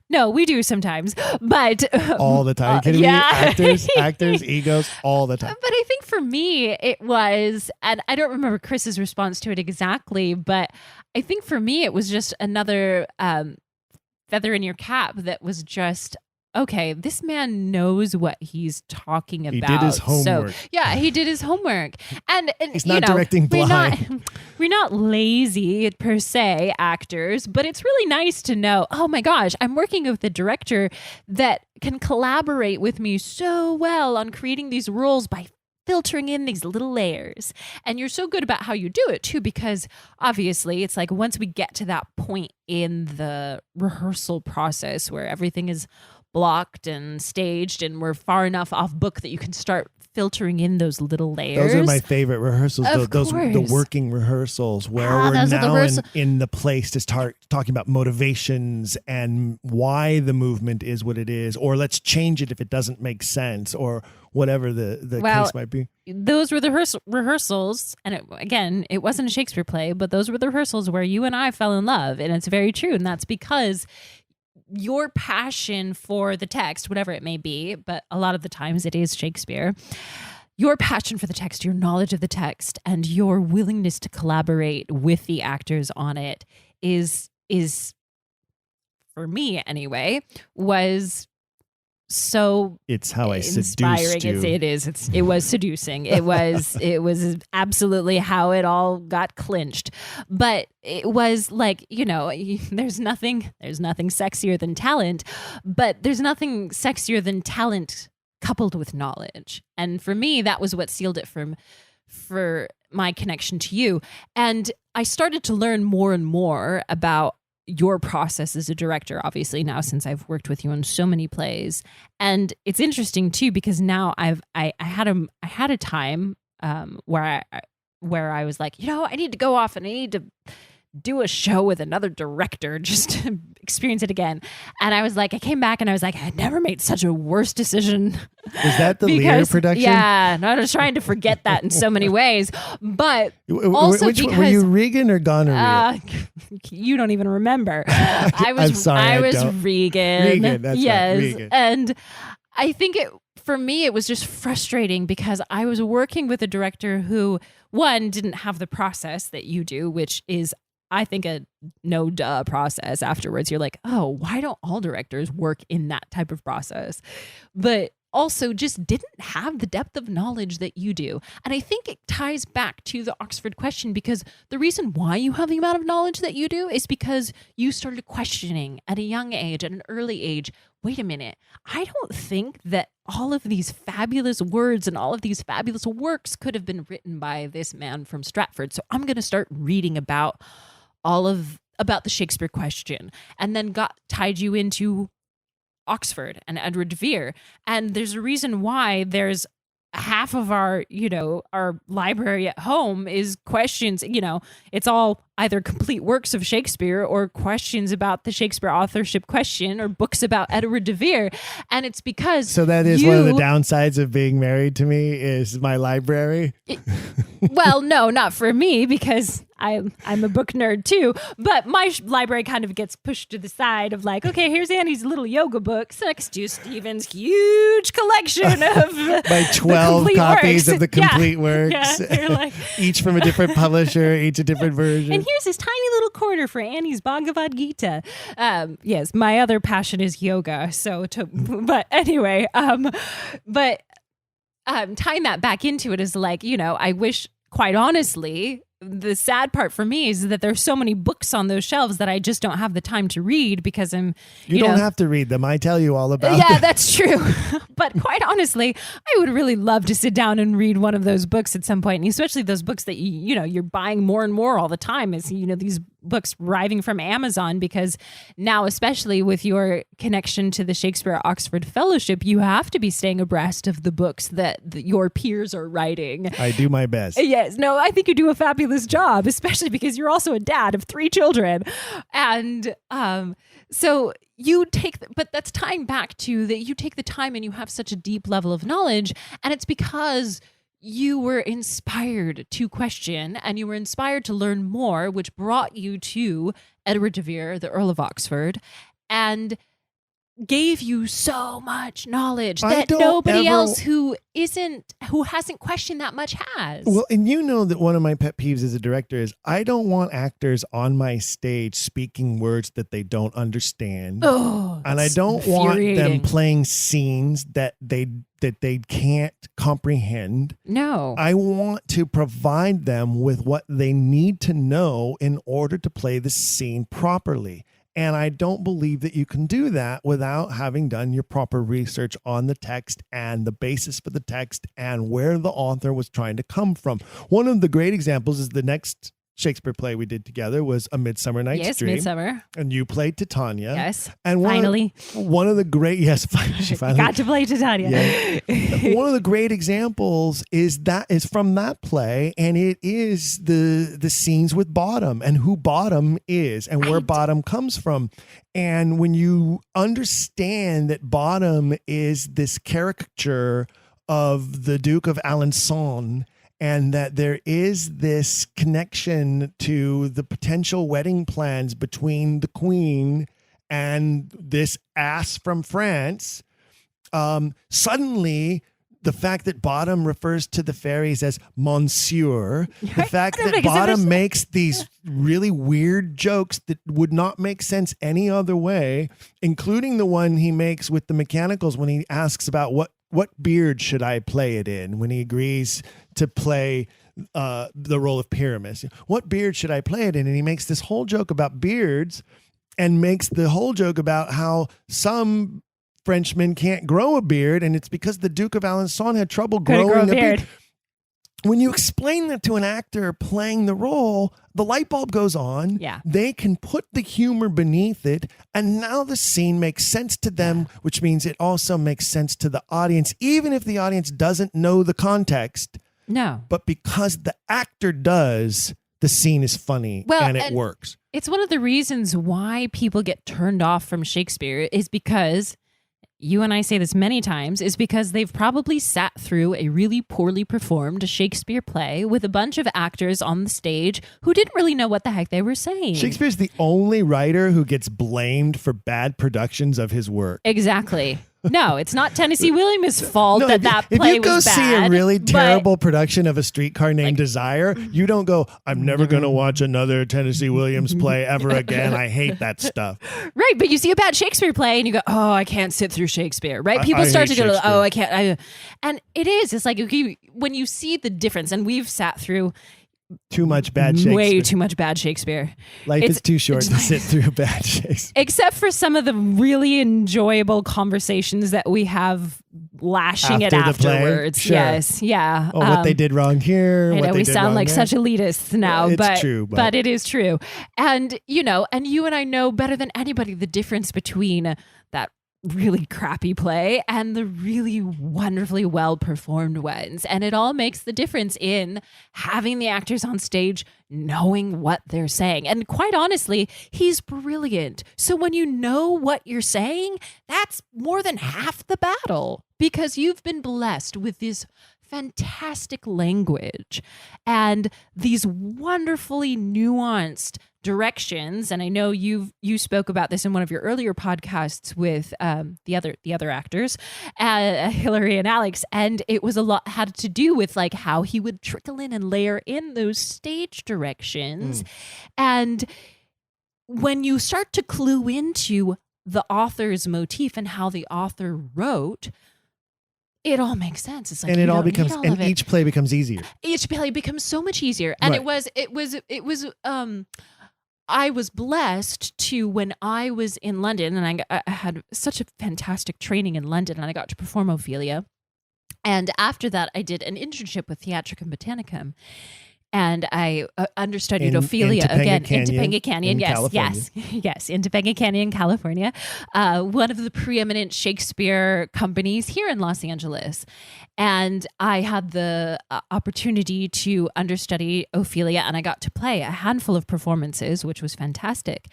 No, we do sometimes, but all the time. Kidding me? Actors, egos, all the time. But I think for me, it was, and I don't remember Chris's response to it exactly, but I think for me, it was just another feather in your cap that was just okay, this man knows what he's talking about. He did his homework. So, yeah, he did his homework. And He's not directing blind. We're not lazy per se actors, but it's really nice to know, oh my gosh, I'm working with a director that can collaborate with me so well on creating these roles by filtering in these little layers. And you're so good about how you do it too, because obviously it's like once we get to that point in the rehearsal process where everything is blocked and staged and we're far enough off book that you can start filtering in those little layers. Those are my favorite rehearsals. Of Those course. the working rehearsals where Ah, we're those are the now rehearsal- in the place to start talking about motivations and why the movement is what it is, or let's change it if it doesn't make sense, or whatever the Well, case might be. Those were the rehearsals, and it wasn't a Shakespeare play, but those were the rehearsals where you and I fell in love, and it's very true, and that's because your passion for the text, whatever it may be, but a lot of the times it is Shakespeare, your passion for the text, your knowledge of the text, and your willingness to collaborate with the actors on it is for me anyway, was so It's how I inspiring. seduced you. It was seducing. It was absolutely how it all got clinched. But it was like, there's nothing sexier than talent, but there's nothing sexier than talent coupled with knowledge. And for me, that was what sealed it for my connection to you. And I started to learn more and more about your process as a director, obviously now since I've worked with you on so many plays. And it's interesting too, because now I had a time where I was like, I need to go off and I need to do a show with another director just to experience it again. And I came back and I was like, I never made such a worse decision. Is that the Lear production? Yeah, and I was trying to forget that in so many ways. But also were you Regan or Gonorrhea? You don't even remember. I was I'm sorry, I was don't. Regan. Regan, that's right, yes. Regan. And I think for me, it was just frustrating because I was working with a director who, one, didn't have the process that you do, which is, I think, a no-duh process afterwards. You're like, oh, why don't all directors work in that type of process? But also just didn't have the depth of knowledge that you do. And I think it ties back to the Oxford question, because the reason why you have the amount of knowledge that you do is because you started questioning at a young age, at an early age, wait a minute, I don't think that all of these fabulous words and all of these fabulous works could have been written by this man from Stratford. So I'm going to start reading about the Shakespeare question, and then tied you into Oxford and Edward de Vere. And there's a reason why there's half of our library at home is questions, it's all either complete works of Shakespeare or questions about the Shakespeare Authorship Question or books about Edward de Vere. And it's because So that is one of the downsides of being married to me is my library. Well, no, not for me, because I'm a book nerd too. But my library kind of gets pushed to the side of like, okay, here's Annie's little yoga books next to Stephen's huge collection of My 12 copies of the complete works. Yeah, you're like, Each from a different publisher, each a different version. and here's this tiny little corner for Annie's Bhagavad Gita. Yes, my other passion is yoga. But anyway, tying that back into it is like, I wish, quite honestly, the sad part for me is that there's so many books on those shelves that I just don't have the time to read because You don't have to read them. I tell you all about Yeah, them. that's true. But quite honestly, I would really love to sit down and read one of those books at some point, and especially those books that you're buying more and more all the time. Is these books arriving from Amazon, because now, especially with your connection to the Shakespeare Oxford Fellowship, you have to be staying abreast of the books that your peers are writing. I do my best. Yes, no, I think you do a fabulous job, especially because you're also a dad of 3 children. And so but that's tying back to that you take the time and you have such a deep level of knowledge, and it's because you were inspired to question and you were inspired to learn more, which brought you to Edward de Vere, the Earl of Oxford. And gave you so much knowledge I that don't nobody ever- else who hasn't questioned that much has. Well, and you know that one of my pet peeves as a director is I don't want actors on my stage speaking words that they don't understand. Oh, And I that's don't want them infuriating. playing scenes that they can't comprehend. No. I want to provide them with what they need to know in order to play the scene properly. And I don't believe that you can do that without having done your proper research on the text and the basis for the text and where the author was trying to come from. One of the great examples is the next Shakespeare play we did together was A Midsummer Night's Yes, Dream. Midsummer. And you played Titania. Yes. And Finally. one of the great, yes, she finally Got to play Titania. Yeah. One of the great examples is from that play, and it is the scenes with Bottom and who Bottom is and where Bottom comes from. And when you understand that Bottom is this caricature of the Duke of Alençon, and that there is this connection to the potential wedding plans between the Queen and this ass from France, suddenly the fact that Bottom refers to the fairies as Monsieur, the fact that Bottom makes these really weird jokes that would not make sense any other way, including the one he makes with the mechanicals when he asks about what beard should I play it in, when he agrees to play the role of Pyramus. What beard should I play it in? And he makes this whole joke about beards and makes the whole joke about how some Frenchmen can't grow a beard, and it's because the Duke of Alençon had trouble growing a beard. When you explain that to an actor playing the role, the light bulb goes on. Yeah. They can put the humor beneath it, and now the scene makes sense to them, which means it also makes sense to the audience, even if the audience doesn't know the context. No. But because the actor does, the scene is funny and it works. It's one of the reasons why people get turned off from Shakespeare is because, you and I say this many times, is because they've probably sat through a really poorly performed Shakespeare play with a bunch of actors on the stage who didn't really know what the heck they were saying. Shakespeare's the only writer who gets blamed for bad productions of his work. Exactly. No, it's not Tennessee Williams' fault that if play you go was bad. see a really but- terrible production of A Streetcar Named Desire, you don't go, I'm never going to watch another Tennessee Williams play ever again. I hate that stuff. Right, but you see a bad Shakespeare play and you go, oh, I can't sit through Shakespeare, right? People I start hate to go, Shakespeare. oh, I can't. And it's like when you see the difference, and we've sat through Too much bad Shakespeare. way too much bad Shakespeare. Life It's- is too short it's to sit through bad Shakespeare. Except for some of the really enjoyable conversations that we have lashing it After the play? afterwards. Sure. Yes, yeah. Oh, what they did wrong here. I what know they we did sound wrong like there. such elitists now, It's but true, but- but it is true. And and you and I know better than anybody the difference between that really crappy play and the really wonderfully well performed ones. And it all makes the difference in having the actors on stage knowing what they're saying. And quite honestly, he's brilliant. So when you know what you're saying, that's more than half the battle, because you've been blessed with this fantastic language and these wonderfully nuanced directions. And I know you spoke about this in one of your earlier podcasts with the other actors, Hillary and Alex, and it was a lot had to do with like how he would trickle in and layer in those stage directions. And when you start to clue into the author's motif and how the author wrote, it all makes sense. It's like, And you it all don't need becomes, all and of it. each play becomes easier. Each play becomes so much easier. And Right. it was I was blessed to, when I was in London, and I had such a fantastic training in London, and I got to perform Ophelia. And after that, I did an internship with Theatricum Botanicum. And I understudied In Ophelia Topanga again Canyon, in Topanga Canyon. in Yes, California. yes, in Topanga Canyon, California. One of the preeminent Shakespeare companies here in Los Angeles. And I had the opportunity to understudy Ophelia, and I got to play a handful of performances, which was fantastic.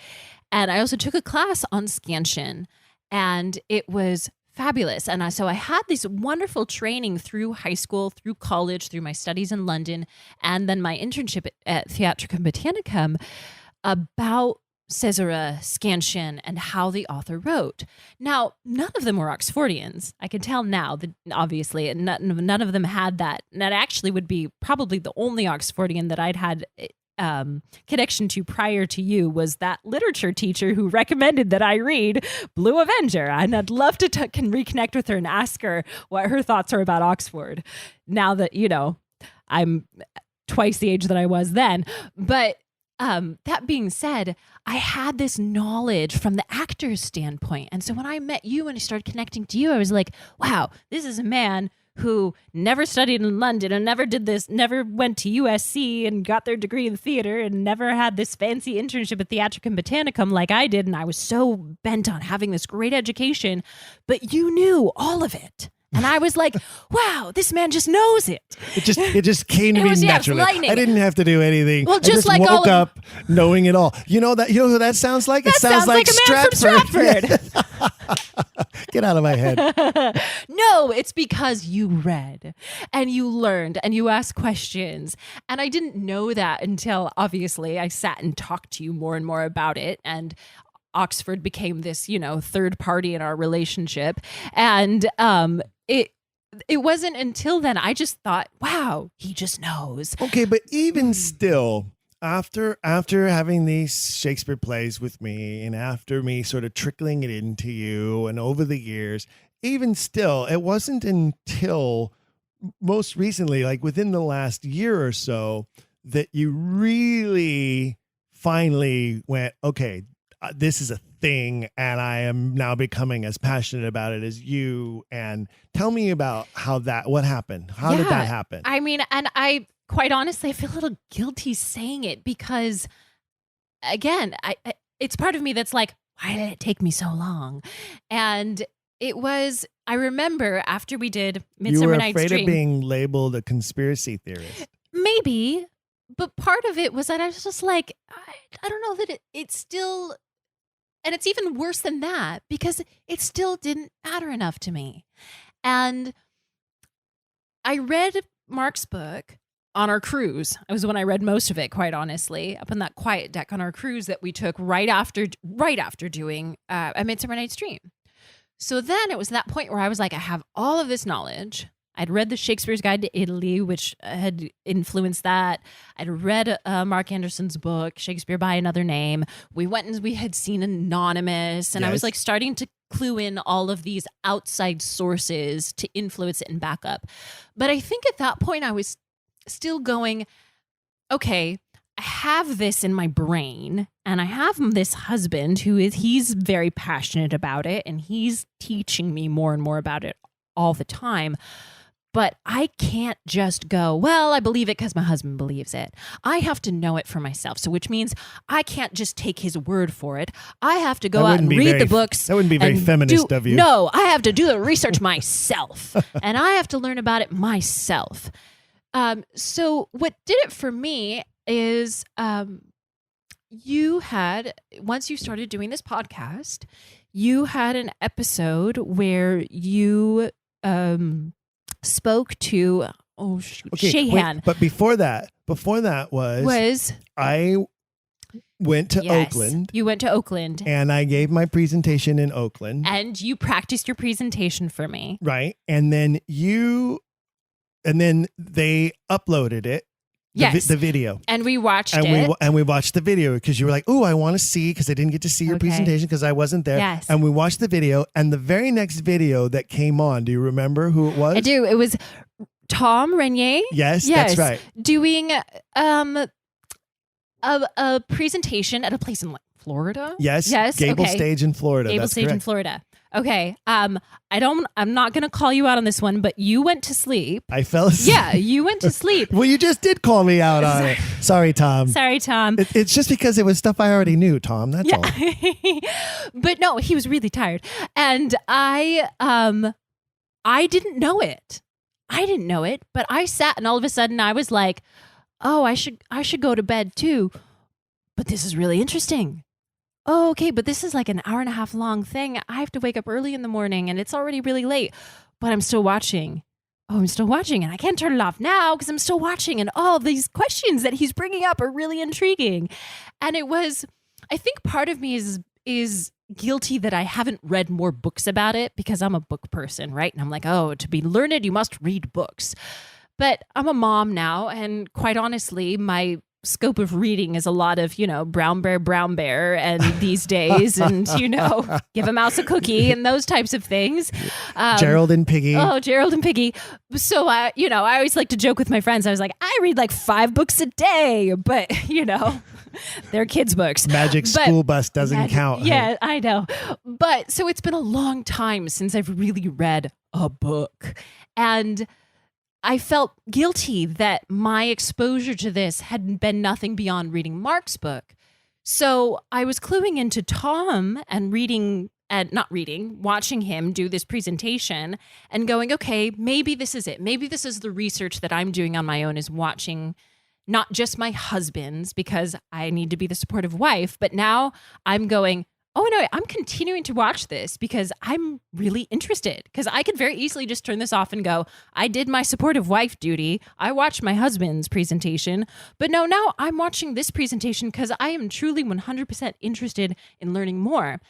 And I also took a class on scansion, and it was fabulous. And so I had this wonderful training through high school, through college, through my studies in London, and then my internship at Theatricum Botanicum about caesura, scansion, and how the author wrote. Now, none of them were Oxfordians. I can tell now that obviously and none of them had that. And that actually would be probably the only Oxfordian that I'd had connection to prior to you was that literature teacher who recommended that I read Blue Avenger. And I'd love to can reconnect with her and ask her what her thoughts are about Oxford now that, I'm twice the age that I was then. But that being said, I had this knowledge from the actor's standpoint. And so when I met you and I started connecting to you, I was like, wow, this is a man who never studied in London and never did this, never went to USC and got their degree in theater and never had this fancy internship at Theatricum Botanicum like I did. And I was so bent on having this great education, but you knew all of it. And I was like, wow, this man just knows it. It just came to me naturally. I didn't have to do anything. Well, just I like woke up knowing it all. You know who that sounds like? That it sounds like a man from Stratford. Get out of my head. No, it's because you read and you learned and you asked questions. And I didn't know that until obviously I sat and talked to you more and more about it. And Oxford became this, third party in our relationship. And it wasn't until then I just thought, wow, he just knows. Okay, but even still, after having these Shakespeare plays with me and after me sort of trickling it into you and over the years, even still, it wasn't until most recently, like within the last year or so, that you really finally went, okay, this is a thing and I am now becoming as passionate about it as you. And tell me about what happened. How did that happen? I mean, and I quite honestly, I feel a little guilty saying it because again, it's part of me that's like, why did it take me so long? And it was, I remember after we did Midsummer Night's Dream. You were afraid of being labeled a conspiracy theorist. Maybe, but part of it was that I was just like, I don't know that it's still... And it's even worse than that because it still didn't matter enough to me. And I read Mark's book on our cruise. It was when I read most of it, quite honestly, up on that quiet deck on our cruise that we took right after doing A Midsummer Night's Dream. So then it was that point where I was like, I have all of this knowledge. I'd read the Shakespeare's Guide to Italy, which had influenced that. I'd read Mark Anderson's book, Shakespeare by Another Name. We went and we had seen Anonymous, and I was like starting to clue in all of these outside sources to influence it and back up. But I think at that point I was still going, okay, I have this in my brain and I have this husband he's very passionate about it and he's teaching me more and more about it all the time. But I can't just go, well, I believe it because my husband believes it. I have to know it for myself. So which means I can't just take his word for it. I have to go out and read the books. That wouldn't be very feminist of you. No, I have to do the research myself. And I have to learn about it myself. So what did it for me is you had, once you started doing this podcast, you had an episode where you... spoke to Shahan. Wait, but before that was I went to Oakland. You went to Oakland. And I gave my presentation in Oakland. And you practiced your presentation for me. Right. And then they uploaded it. Yes. The video. And we watched it. And we watched the video because you were like, oh, I want to see, because I didn't get to see your presentation because I wasn't there. Yes. And we watched the video, and the very next video that came on, do you remember who it was? I do. It was Tom Renier. Yes, that's right. Doing a presentation at a place in Florida. Yes. Gable Stage in Florida. Gable Stage in Florida. Okay. I'm not going to call you out on this one, but you went to sleep. I fell asleep. Yeah, you went to sleep. Well, you just did call me out on it. Sorry, Tom. Sorry, Tom. It's just because it was stuff I already knew, Tom. That's all. But no, he was really tired. And I didn't know it. But I sat and all of a sudden I was like, oh, I should go to bed too. But this is really interesting. Oh, okay, but this is like an hour and a half long thing. I have to wake up early in the morning and it's already really late, but I'm still watching. Oh, I'm still watching and I can't turn it off now because I'm still watching. And all these questions that he's bringing up are really intriguing. And it was I think part of me is guilty that I haven't read more books about it because I'm a book person, right? And I'm like, oh, to be learned, you must read books. But I'm a mom now, and quite honestly, my scope of reading is a lot of, brown bear, and these days, and, give a mouse a cookie and those types of things. Gerald and Piggy. Oh, Gerald and Piggy. So, I always like to joke with my friends. I was like, I read like 5 books a day, but, they're kids' books. Magic School Bus doesn't count. Yeah, I know. But so it's been a long time since I've really read a book. And I felt guilty that my exposure to this had been nothing beyond reading Mark's book. So I was cluing into Tom and watching him do this presentation and going, okay, maybe this is it. Maybe this is the research that I'm doing on my own, is watching not just my husband's, because I need to be the supportive wife, but now I'm going, oh no, I'm continuing to watch this because I'm really interested, because I could very easily just turn this off and go, I did my supportive wife duty. I watched my husband's presentation, but no, now I'm watching this presentation because I am truly 100% interested in learning more.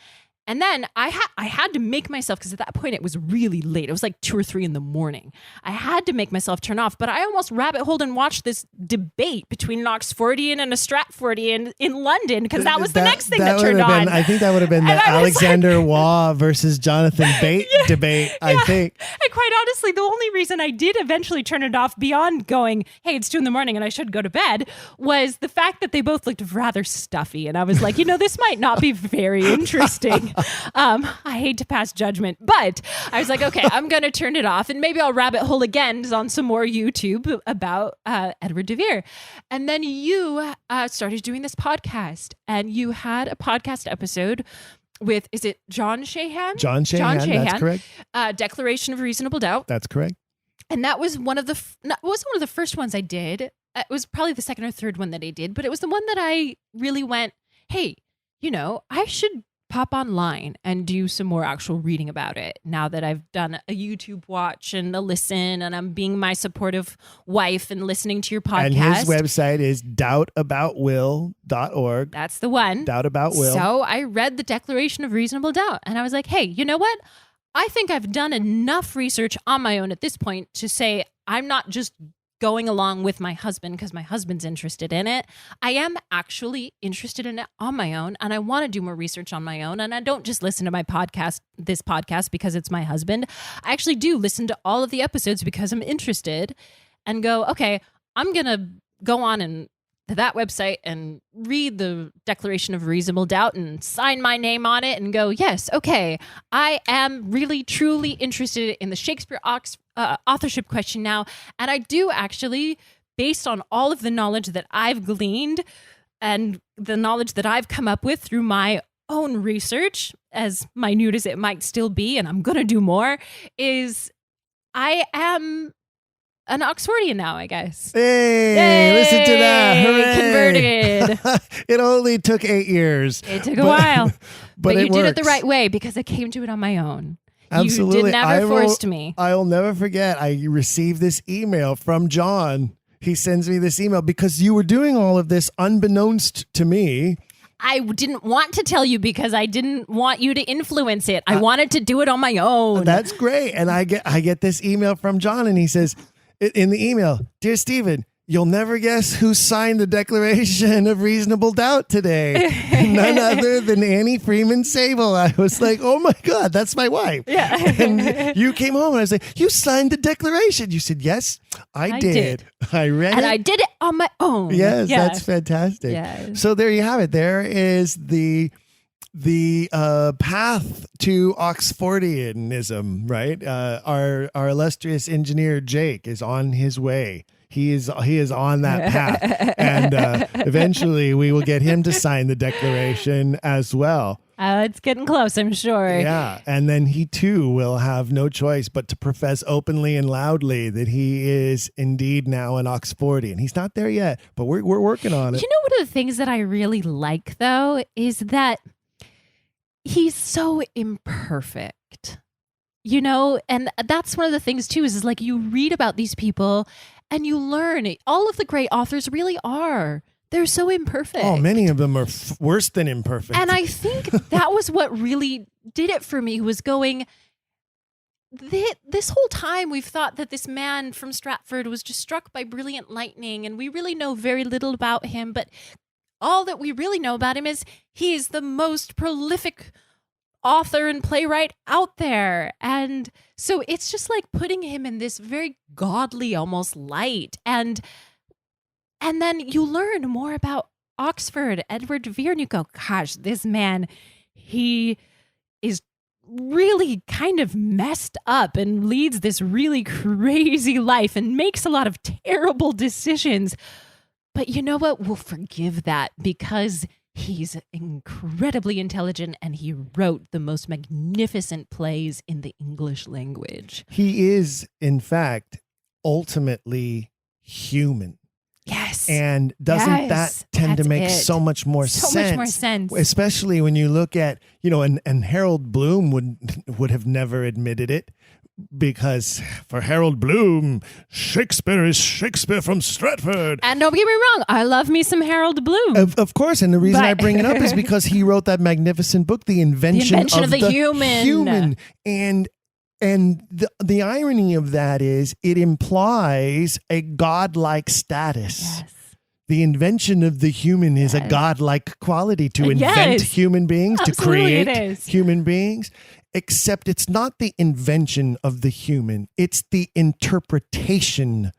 And then I had to make myself, because at that point it was really late. It was like 2 or 3 in the morning. I had to make myself turn off, but I almost rabbit holed and watched this debate between an Oxfordian and a Stratfordian in London, because that was the next thing that turned on. I think that would have been the Alexander Waugh versus Jonathan Bate debate, I think. And quite honestly, the only reason I did eventually turn it off, beyond going, hey, it's 2 in the morning and I should go to bed, was the fact that they both looked rather stuffy. And I was like, this might not be very interesting. I hate to pass judgment, but I was like, okay, I'm going to turn it off, and maybe I'll rabbit hole again on some more YouTube about Edward de Vere. And then you started doing this podcast, and you had a podcast episode with, is it John Shahan? John Shahan, that's correct. Declaration of Reasonable Doubt. That's correct. And that was one of the first ones I did. It was probably the second or third one that I did, but it was the one that I really went, hey, I should pop online and do some more actual reading about it now that I've done a YouTube watch and a listen, and I'm being my supportive wife and listening to your podcast. And his website is doubtaboutwill.org. That's the one. Doubt About Will. So I read the Declaration of Reasonable Doubt, and I was like, hey, you know what? I think I've done enough research on my own at this point to say I'm not just going along with my husband because my husband's interested in it. I am actually interested in it on my own, and I want to do more research on my own. And I don't just listen to this podcast because it's my husband. I actually do listen to all of the episodes because I'm interested, and go, okay, I'm going to go on and to that website and read the Declaration of Reasonable Doubt and sign my name on it and go, yes, okay, I am really, truly interested in the Shakespeare Authorship Question now. And I do actually, based on all of the knowledge that I've gleaned and the knowledge that I've come up with through my own research, as minute as it might still be, and I'm going to do more, is I am an Oxfordian now, I guess. Hey, Yay! Listen to that. Hooray. Converted. It only took 8 years. It took a while. But you it did it the works. right way, because I came to it on my own. Absolutely. You never forced me. I'll never forget. I received this email from John. He sends me this email because you were doing all of this unbeknownst to me. I didn't want to tell you because I didn't want you to influence it. I wanted to do it on my own. That's great. And I get this email from John, and he says in the email, "Dear Stephen, you'll never guess who signed the Declaration of Reasonable Doubt today. None other than Annie Freeman Sabel." I was like, oh my God, that's my wife. Yeah. And you came home and I was like, you signed the Declaration. You said, yes, I did. I read and it. I did it on my own. Yes, that's fantastic. Yes. So there you have it. There is the path to Oxfordianism, right? Our illustrious engineer Jake is on his way. He is on that path, and eventually we will get him to sign the Declaration as well. It's getting close, I'm sure. Yeah, and then he too will have no choice but to profess openly and loudly that he is indeed now an Oxfordian. He's not there yet, but we're working on it. You know, one of the things that I really like, though, is that he's so imperfect, and that's one of the things too, is like you read about these people and you learn all of the great authors really are they're so imperfect. Oh, many of them are worse than imperfect. And I think that was what really did it for me, was going, this whole time we've thought that this man from Stratford was just struck by brilliant lightning, and we really know very little about him, but all that we really know about him is he's the most prolific author and playwright out there. And so it's just like putting him in this very godly almost light. And then you learn more about Oxford, Edward de Vere, and you go, gosh, this man, he is really kind of messed up and leads this really crazy life and makes a lot of terrible decisions. But you know what? We'll forgive that because he's incredibly intelligent and he wrote the most magnificent plays in the English language. He is, in fact, ultimately human. Yes. And doesn't that tend to make so much more sense? So much more sense. Especially when you look at, and Harold Bloom would have never admitted it, because for Harold Bloom, Shakespeare is Shakespeare from Stratford. And don't get me wrong, I love me some Harold Bloom. Of course, and the reason I bring it up is because he wrote that magnificent book, The Invention of the Human. And the irony of that is it implies a godlike status. Yes. The invention of the human is a godlike quality, to invent human beings, to create human beings. Except it's not the invention of the human. It's the interpretation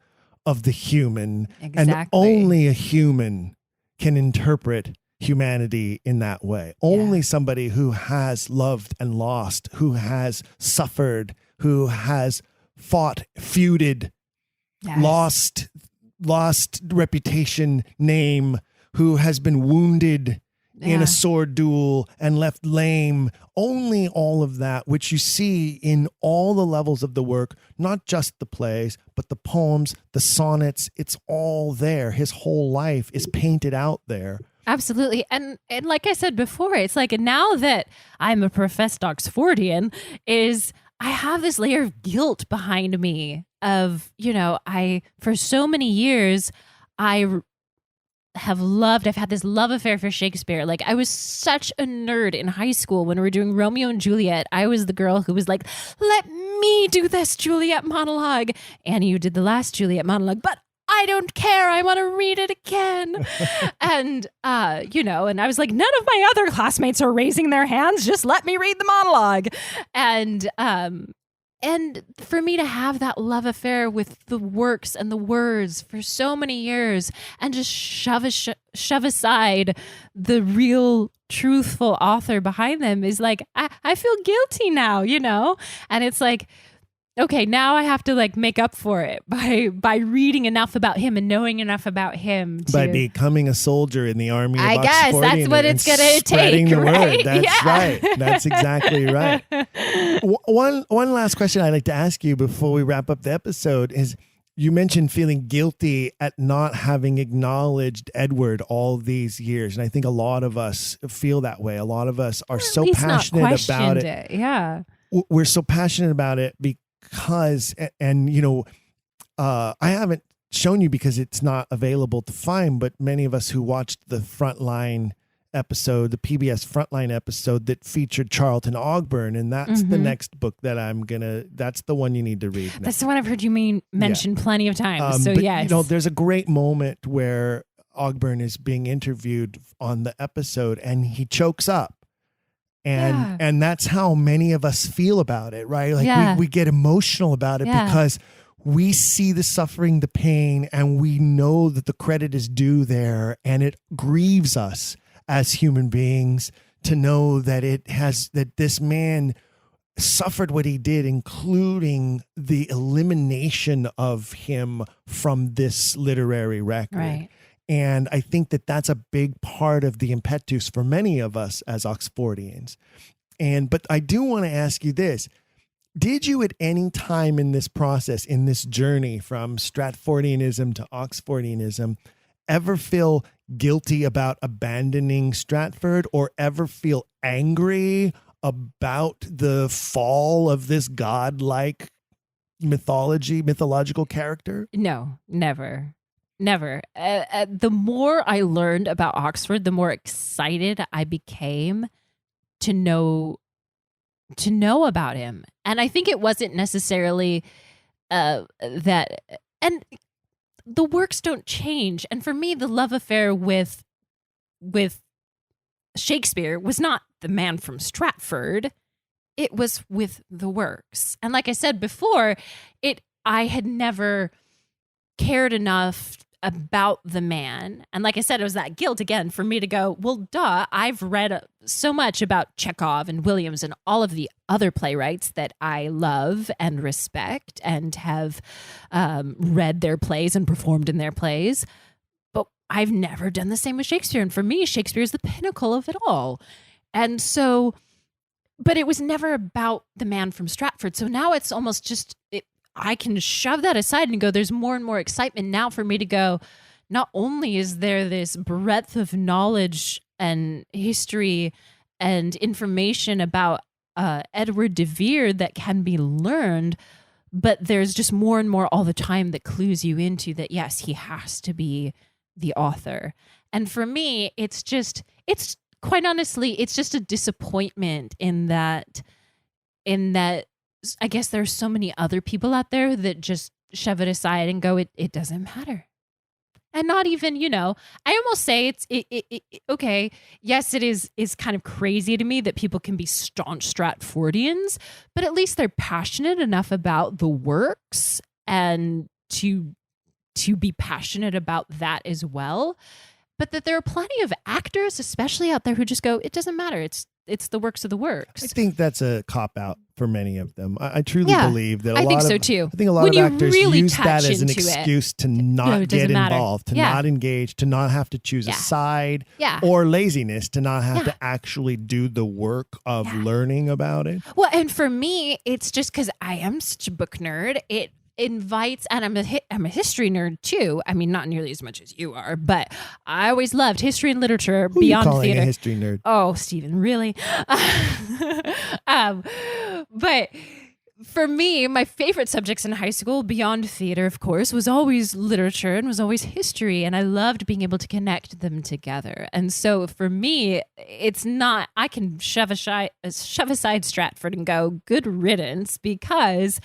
of the human. Exactly. And only a human can interpret humanity in that way. Only somebody who has loved and lost, who has suffered, who has fought, feuded, lost reputation, name, who has been wounded in a sword duel and left lame. Only all of that, which you see in all the levels of the work, not just the plays, but the poems, the sonnets, it's all there. His whole life is painted out there. Absolutely. And like I said before, it's like now that I'm a professed Oxfordian, is I have this layer of guilt behind me of, for so many years, I've had this love affair for Shakespeare. Like, I was such a nerd in high school when we were doing Romeo and Juliet. I was the girl who was like, let me do this Juliet monologue. Annie, you did the last Juliet monologue, but I don't care. I want to read it again. And, and I was like, none of my other classmates are raising their hands. Just let me read the monologue. And for me to have that love affair with the works and the words for so many years and just shove aside the real truthful author behind them is like, I feel guilty now, And it's like, okay, now I have to make up for it by reading enough about him and knowing enough about him. By becoming a soldier in the army of I guess that's what it's going to take. Spreading the right? word. That's right. That's exactly right. One last question I'd like to ask you before we wrap up the episode is, you mentioned feeling guilty at not having acknowledged Edward all these years. And I think a lot of us feel that way. A lot of us are so passionate about it. Yeah. We're so passionate about it because, I haven't shown you because it's not available to find, but many of us who watched the Frontline episode, the PBS Frontline episode that featured Charlton Ogburn, and that's the next book that that's the one you need to read now. That's the one I've heard you mention plenty of times. But, yes. There's a great moment where Ogburn is being interviewed on the episode and he chokes up. And that's how many of us feel about it, right? Like we get emotional about it because we see the suffering, the pain, and we know that the credit is due there, and it grieves us as human beings to know that that this man suffered what he did, including the elimination of him from this literary record. Right. And I think that that's a big part of the impetus for many of us as Oxfordians. But I do want to ask you this. Did you at any time in this process, in this journey from Stratfordianism to Oxfordianism, ever feel guilty about abandoning Stratford, or ever feel angry about the fall of this godlike mythological character? No, never. Never. The more I learned about Oxford, the more excited I became to know about him. And I think it wasn't necessarily that, and the works don't change. And for me, the love affair with Shakespeare was not the man from Stratford. It was with the works. And like I said before, I had never cared enough about the man. And like I said, it was that guilt again for me to go, well, duh, I've read so much about Chekhov and Williams and all of the other playwrights that I love and respect and have read their plays and performed in their plays. But I've never done the same with Shakespeare. And for me, Shakespeare is the pinnacle of it all. And so, but it was never about the man from Stratford. So now it's almost just, I can shove that aside and go, there's more and more excitement now for me to go, not only is there this breadth of knowledge and history and information about Edward de Vere that can be learned, but there's just more and more all the time that clues you into that, yes, he has to be the author. And for me, it's quite honestly, it's just a disappointment in that I guess there's so many other people out there that just shove it aside and go, it doesn't matter. And not even, I almost say it's okay. Yes, it is kind of crazy to me that people can be staunch Stratfordians, but at least they're passionate enough about the works and to be passionate about that as well. But that there are plenty of actors, especially out there, who just go, it doesn't matter. It's the works of the works. I think that's a cop-out for many of them. I truly believe that I think so too. I think a lot of actors use that as an excuse to not get involved, to not engage, to not have to choose a side, or laziness, to not have to actually do the work of learning about it. Well, and for me, it's just because I am such a book nerd. It invites, and I'm a history nerd too. I mean, not nearly as much as you are, but I always loved history and literature beyond Who are you calling theater. A history nerd? Oh, Stephen, really? But for me, my favorite subjects in high school, beyond theater, of course, was always literature and was always history. And I loved being able to connect them together. And so for me, it's not, I can shove aside Stratford and go, good riddance, because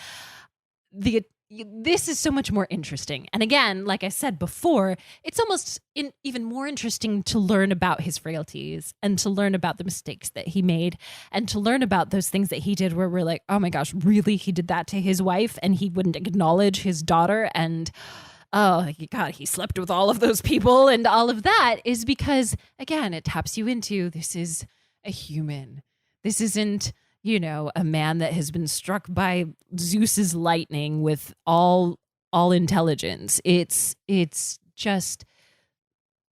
this is so much more interesting. And again, like I said before, it's almost even more interesting to learn about his frailties and to learn about the mistakes that he made and to learn about those things that he did where we're like, oh my gosh, really? He did that to his wife and he wouldn't acknowledge his daughter, and oh God, he slept with all of those people, and all of that is because, again, it taps you into, this is a human. This isn't, a man that has been struck by Zeus's lightning with all intelligence. It's just,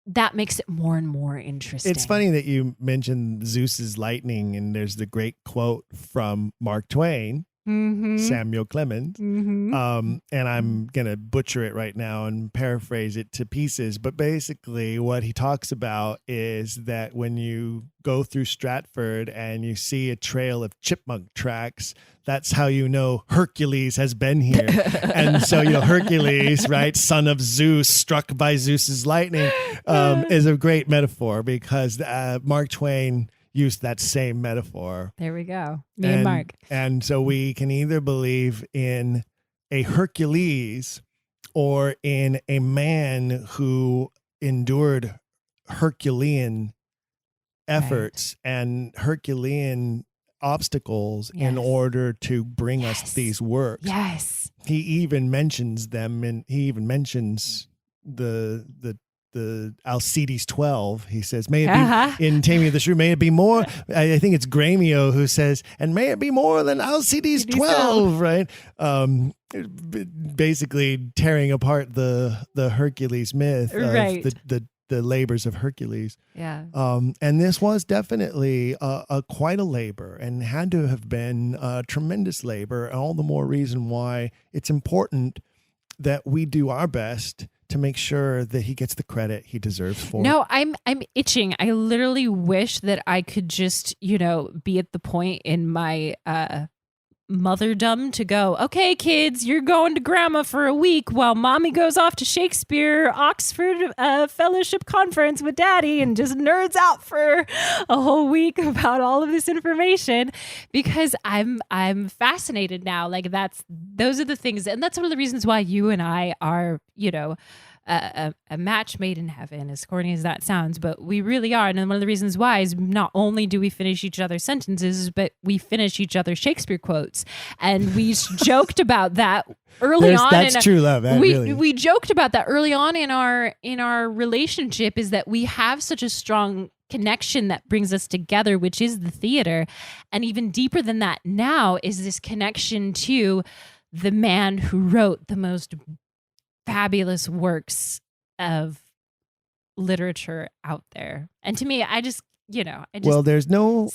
that makes it more and more interesting. It's funny that you mentioned Zeus's lightning, and there's the great quote from Mark Twain, Samuel Clemens, and I'm going to butcher it right now and paraphrase it to pieces, but basically what he talks about is that when you go through Stratford and you see a trail of chipmunk tracks, that's how you know Hercules has been here. And so, Hercules, right, son of Zeus, struck by Zeus's lightning, is a great metaphor because Mark Twain used that same metaphor. There we go. Me and Mark. And so we can either believe in a Hercules or in a man who endured Herculean efforts and Herculean obstacles in order to bring us these works. Yes. He even mentions them, and he even mentions the Alcides 12. He says, may it be in Taming of the Shrew, may it be more. I think it's Gramio who says, and may it be more than Alcides 12, right? Basically tearing apart the Hercules myth of the labors of Hercules. Yeah. And this was definitely quite a labor, and had to have been a tremendous labor. All the more reason why it's important that we do our best to make sure that he gets the credit he deserves for. No, I'm itching. I literally wish that I could just, be at the point in my motherdom to go, okay, kids, you're going to grandma for a week while mommy goes off to Shakespeare Oxford Fellowship Conference with daddy and just nerds out for a whole week about all of this information, because I'm fascinated now. Like those are the things, and that's one of the reasons why you and I are, a match made in heaven, as corny as that sounds, but we really are. And one of the reasons why is not only do we finish each other's sentences, but we finish each other's Shakespeare quotes. And we joked about that early on. That's true love. We joked about that early on in our relationship, is that we have such a strong connection that brings us together, which is the theater. And even deeper than that now is this connection to the man who wrote the most fabulous works of literature out there. And to me, I just well, there's no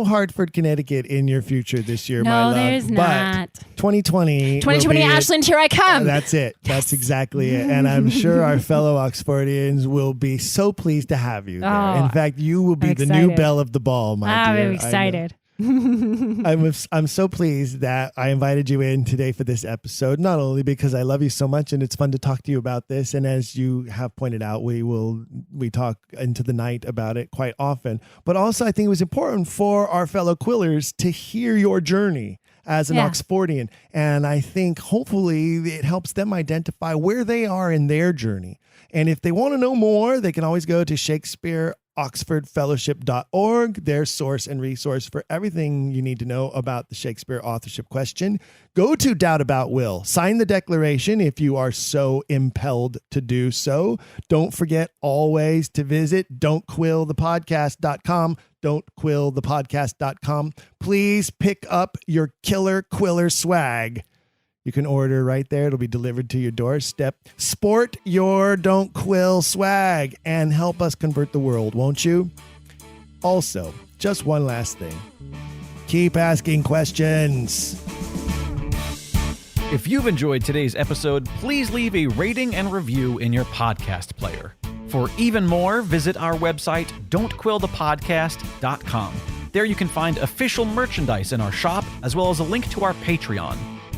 Hartford, Connecticut in your future this year, my love. No, there's not. 2020, Ashland, here I come. That's it. That's exactly it. And I'm sure our fellow Oxfordians will be so pleased to have you there. Oh, in fact, you will be the new belle of the ball, my dear. I'm excited. I'm so pleased that I invited you in today for this episode, not only because I love you so much and it's fun to talk to you about this, and as you have pointed out, we talk into the night about it quite often, but also I think it was important for our fellow Quillers to hear your journey as an Oxfordian, and I think hopefully it helps them identify where they are in their journey. And if they want to know more, they can always go to ShakespeareAuthorshipFellowship.org, their source and resource for everything you need to know about the Shakespeare Authorship Question. Go to Doubt About Will. Sign the declaration if you are so impelled to do so. Don't forget always to visit don'tquillthepodcast.com. don'tquillthepodcast.com. Please pick up your killer Quiller swag. You can order right there. It'll be delivered to your doorstep. Sport your Don't Quill swag and help us convert the world, won't you? Also, just one last thing. Keep asking questions. If you've enjoyed today's episode, please leave a rating and review in your podcast player. For even more, visit our website, don'tquillthepodcast.com. There you can find official merchandise in our shop, as well as a link to our Patreon.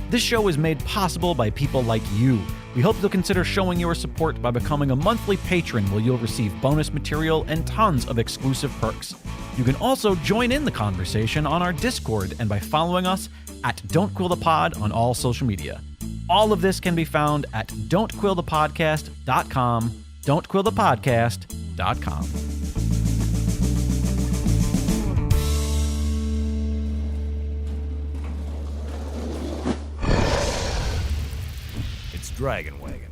This show is made possible by people like you. We hope you'll consider showing your support by becoming a monthly patron, where you'll receive bonus material and tons of exclusive perks. You can also join in the conversation on our Discord and by following us at Don't Quill the Pod on all social media. All of this can be found at don'tquillthepodcast.com, don'tquillthepodcast.com. Dragon Wagon.